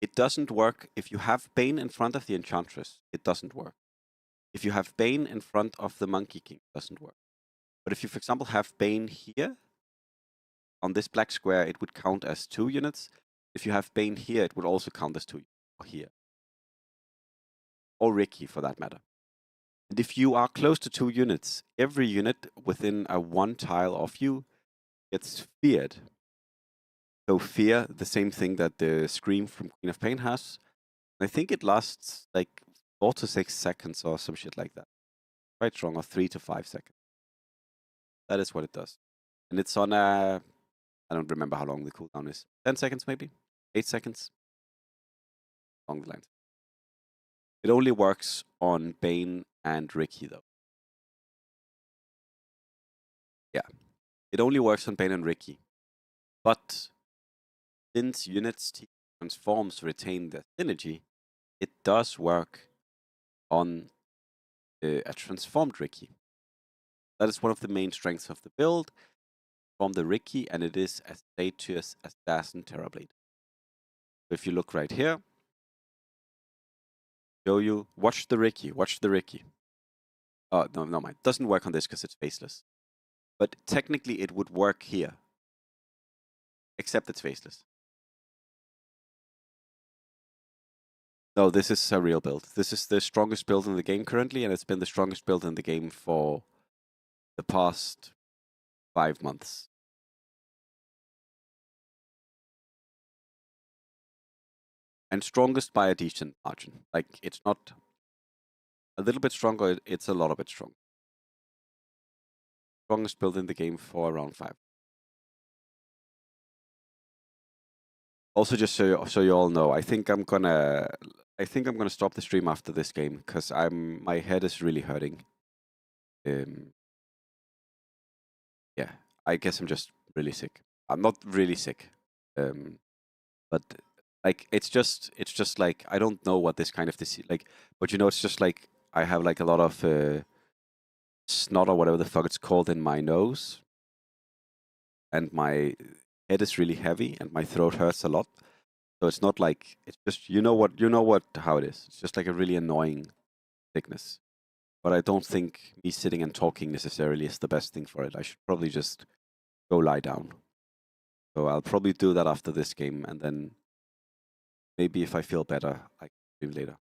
it doesn't work if you have Bane in front of the Enchantress. It doesn't work. If you have Bane in front of the Monkey King, it doesn't work. But if you, for example, have Bane here, on this black square, it would count as 2 units. If you have Bane here, it would also count as 2 here. Or Ricky, for that matter. And if you are close to 2 units, every unit within a 1 tile of you gets feared. So fear, the same thing that the Scream from Queen of Pain has. I think it lasts like 4 to 6 seconds or some shit like that. Quite strong, or 3 to 5 seconds. That is what it does. And it's on a, I don't remember how long the cooldown is. 10 seconds maybe? 8 seconds? Along the lines. It only works on Bane and Ricky though. Yeah. It only works on Bane and Ricky. But since units transforms retain their synergy, it does work on a transformed Ricky. That is one of the main strengths of the build from the Ricky, and it is as statuous as Assassin Terrorblade. So if you look right here, show you, watch the Ricky. Oh, no mind. Doesn't work on this because it's faceless. But technically it would work here. Except it's faceless. No, this is a real build. This is the strongest build in the game currently, and it's been the strongest build in the game for the past 5 months. And strongest by a decent margin. Like, it's not a little bit stronger, it's a lot of it strong. Strongest build in the game for around 5. Also, just so you all know, I think I'm gonna stop the stream after this game because my head is really hurting. Yeah, I guess I'm just really sick. I'm not really sick, but like it's just like I don't know what this kind of disease like, but it's just like I have like a lot of snot or whatever the fuck it's called in my nose, and my head is really heavy and my throat hurts a lot. So it's not like, it's just, how it is. It's just like a really annoying sickness. But I don't think me sitting and talking necessarily is the best thing for it. I should probably just go lie down. So I'll probably do that after this game, and then maybe if I feel better, I can stream later.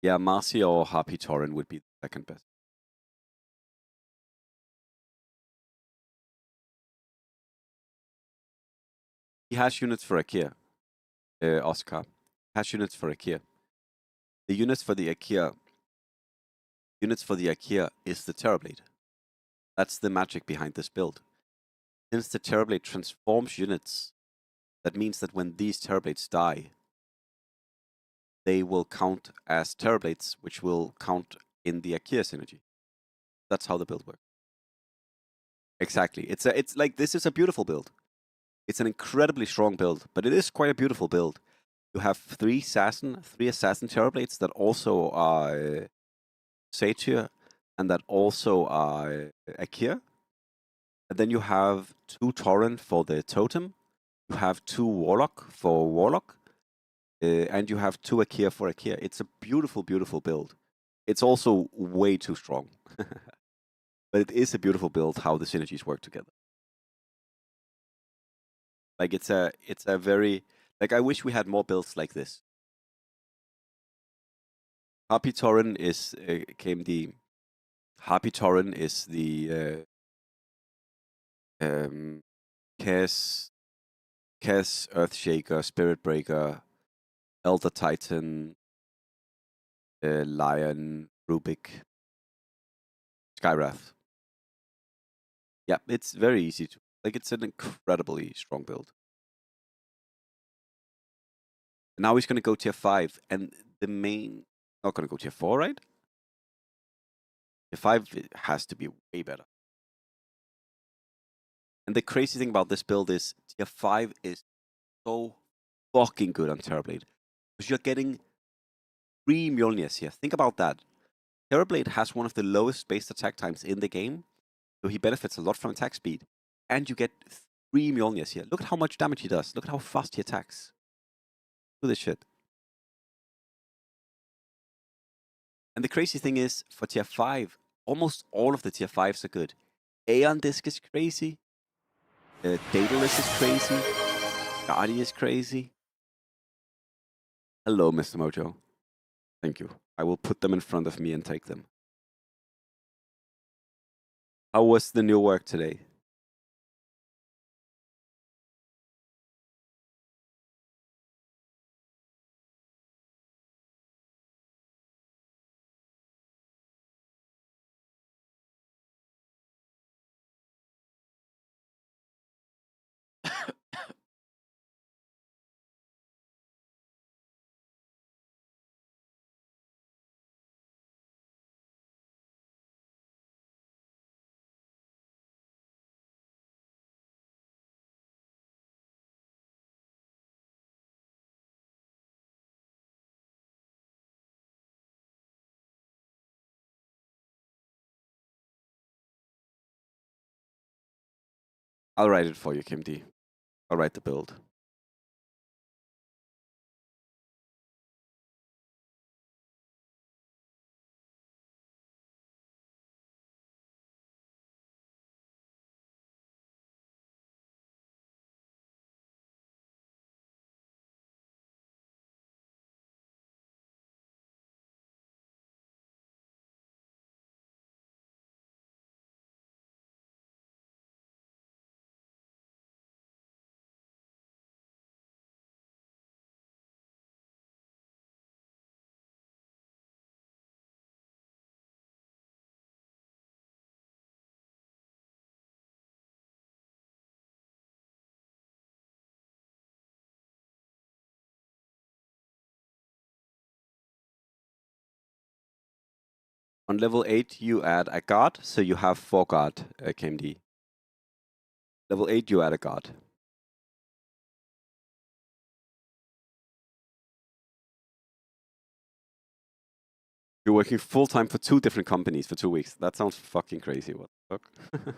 Yeah, Marci or Happy Torrent would be the second best. He has units for Ikea, Oscar. Has units for Ikea. The units for the Ikea is the Terrorblade. That's the magic behind this build. Since the Terrorblade transforms units, that means that when these Terrorblades die, they will count as Terrorblades, which will count in the Ikea synergy. That's how the build works. Exactly. It's like, this is a beautiful build. It's an incredibly strong build, but it is quite a beautiful build. You have 3 assassin Terrorblades that also are Satyr, and that also are Ikea. And then you have 2 Torrent for the Totem. You have 2 Warlock for Warlock. And you have 2 Ikea for Ikea. It's a beautiful, beautiful build. It's also way too strong. But it is a beautiful build how the synergies work together. Like, it's a very, like, I wish we had more builds like this. Happy Torrent is Happy Torrent is the Chaos Earthshaker, Spirit Breaker, Elder Titan, Lion, Rubik, Skywrath. Yeah, it's very easy to, like, it's an incredibly strong build. Now he's going to go tier 5, and the main, not going to go tier 4, right? Tier 5 has to be way better. And the crazy thing about this build is tier 5 is so fucking good on Terrorblade. Because you're getting 3 Mjolnirs here. Think about that. Terrorblade has one of the lowest base attack times in the game, so he benefits a lot from attack speed. And you get 3 Mjolnirs here. Look at how much damage he does. Look at how fast he attacks. Do this shit. And the crazy thing is, for tier 5, almost all of the tier 5s are good. Aeon Disc is crazy. Daedalus is crazy. Guardi is crazy. Hello, Mr. Mojo. Thank you. I will put them in front of me and take them. How was the new work today? I'll write it for you, Kim D. I'll write the build. On level 8, you add a guard, so you have 4 guard, KMD. Level 8, you add a guard. You're working full-time for 2 different companies for 2 weeks. That sounds fucking crazy. What the fuck?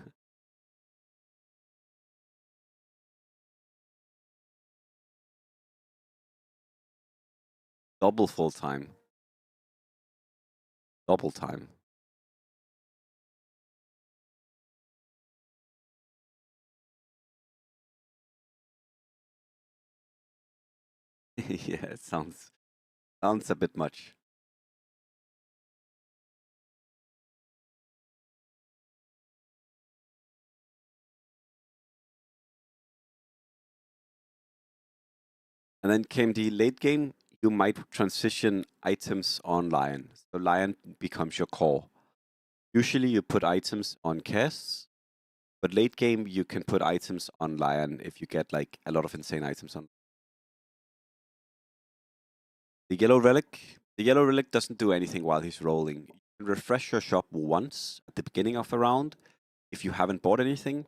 Double full-time. Double time. Yeah, it sounds a bit much. And then came the late game. You might transition items on Lion. So Lion becomes your core. Usually you put items on casts, but late game you can put items on Lion if you get like a lot of insane items on. The yellow relic doesn't do anything while he's rolling. You can refresh your shop once at the beginning of a round if you haven't bought anything,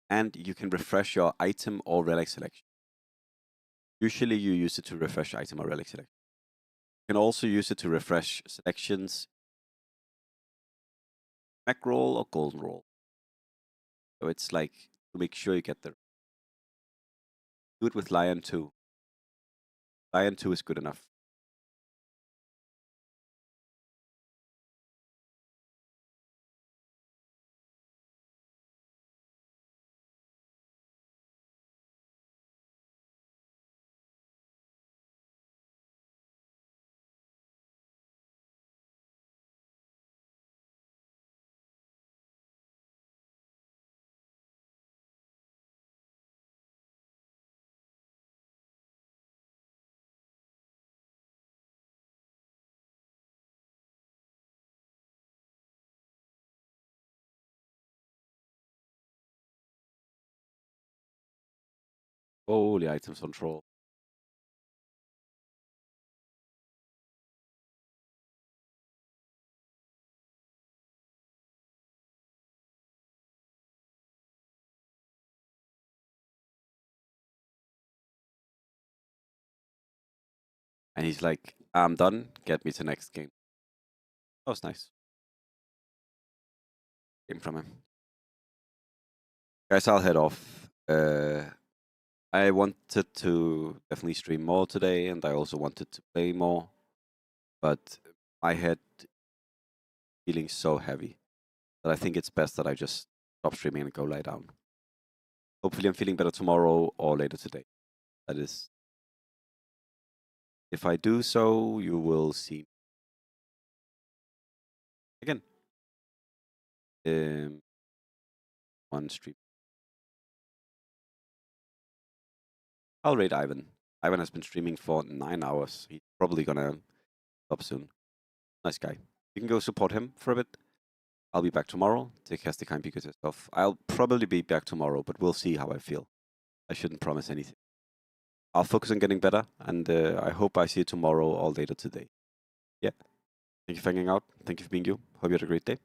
and you can refresh your item or relic selection. Usually you use it to refresh item or relic selection. You can also use it to refresh selections, Mac roll or golden roll. So it's like to make sure you get there. Do it with Lion 2. Lion 2 is good enough. Holy items on troll. And he's like, I'm done. Get me to next game. That was nice. Game from him. Guys, I'll head off. I wanted to definitely stream more today, and I also wanted to play more. But my head feeling so heavy that I think it's best that I just stop streaming and go lie down. Hopefully I'm feeling better tomorrow or later today. That is. If I do so, you will see again on stream. I'll rate Ivan. Ivan has been streaming for 9 hours. He's probably gonna stop soon. Nice guy. You can go support him for a bit. I'll be back tomorrow. Take care, stay kind, be good to yourself. I'll probably be back tomorrow, but we'll see how I feel. I shouldn't promise anything. I'll focus on getting better, and I hope I see you tomorrow or later today. Yeah. Thank you for hanging out. Thank you for being you. Hope you had a great day.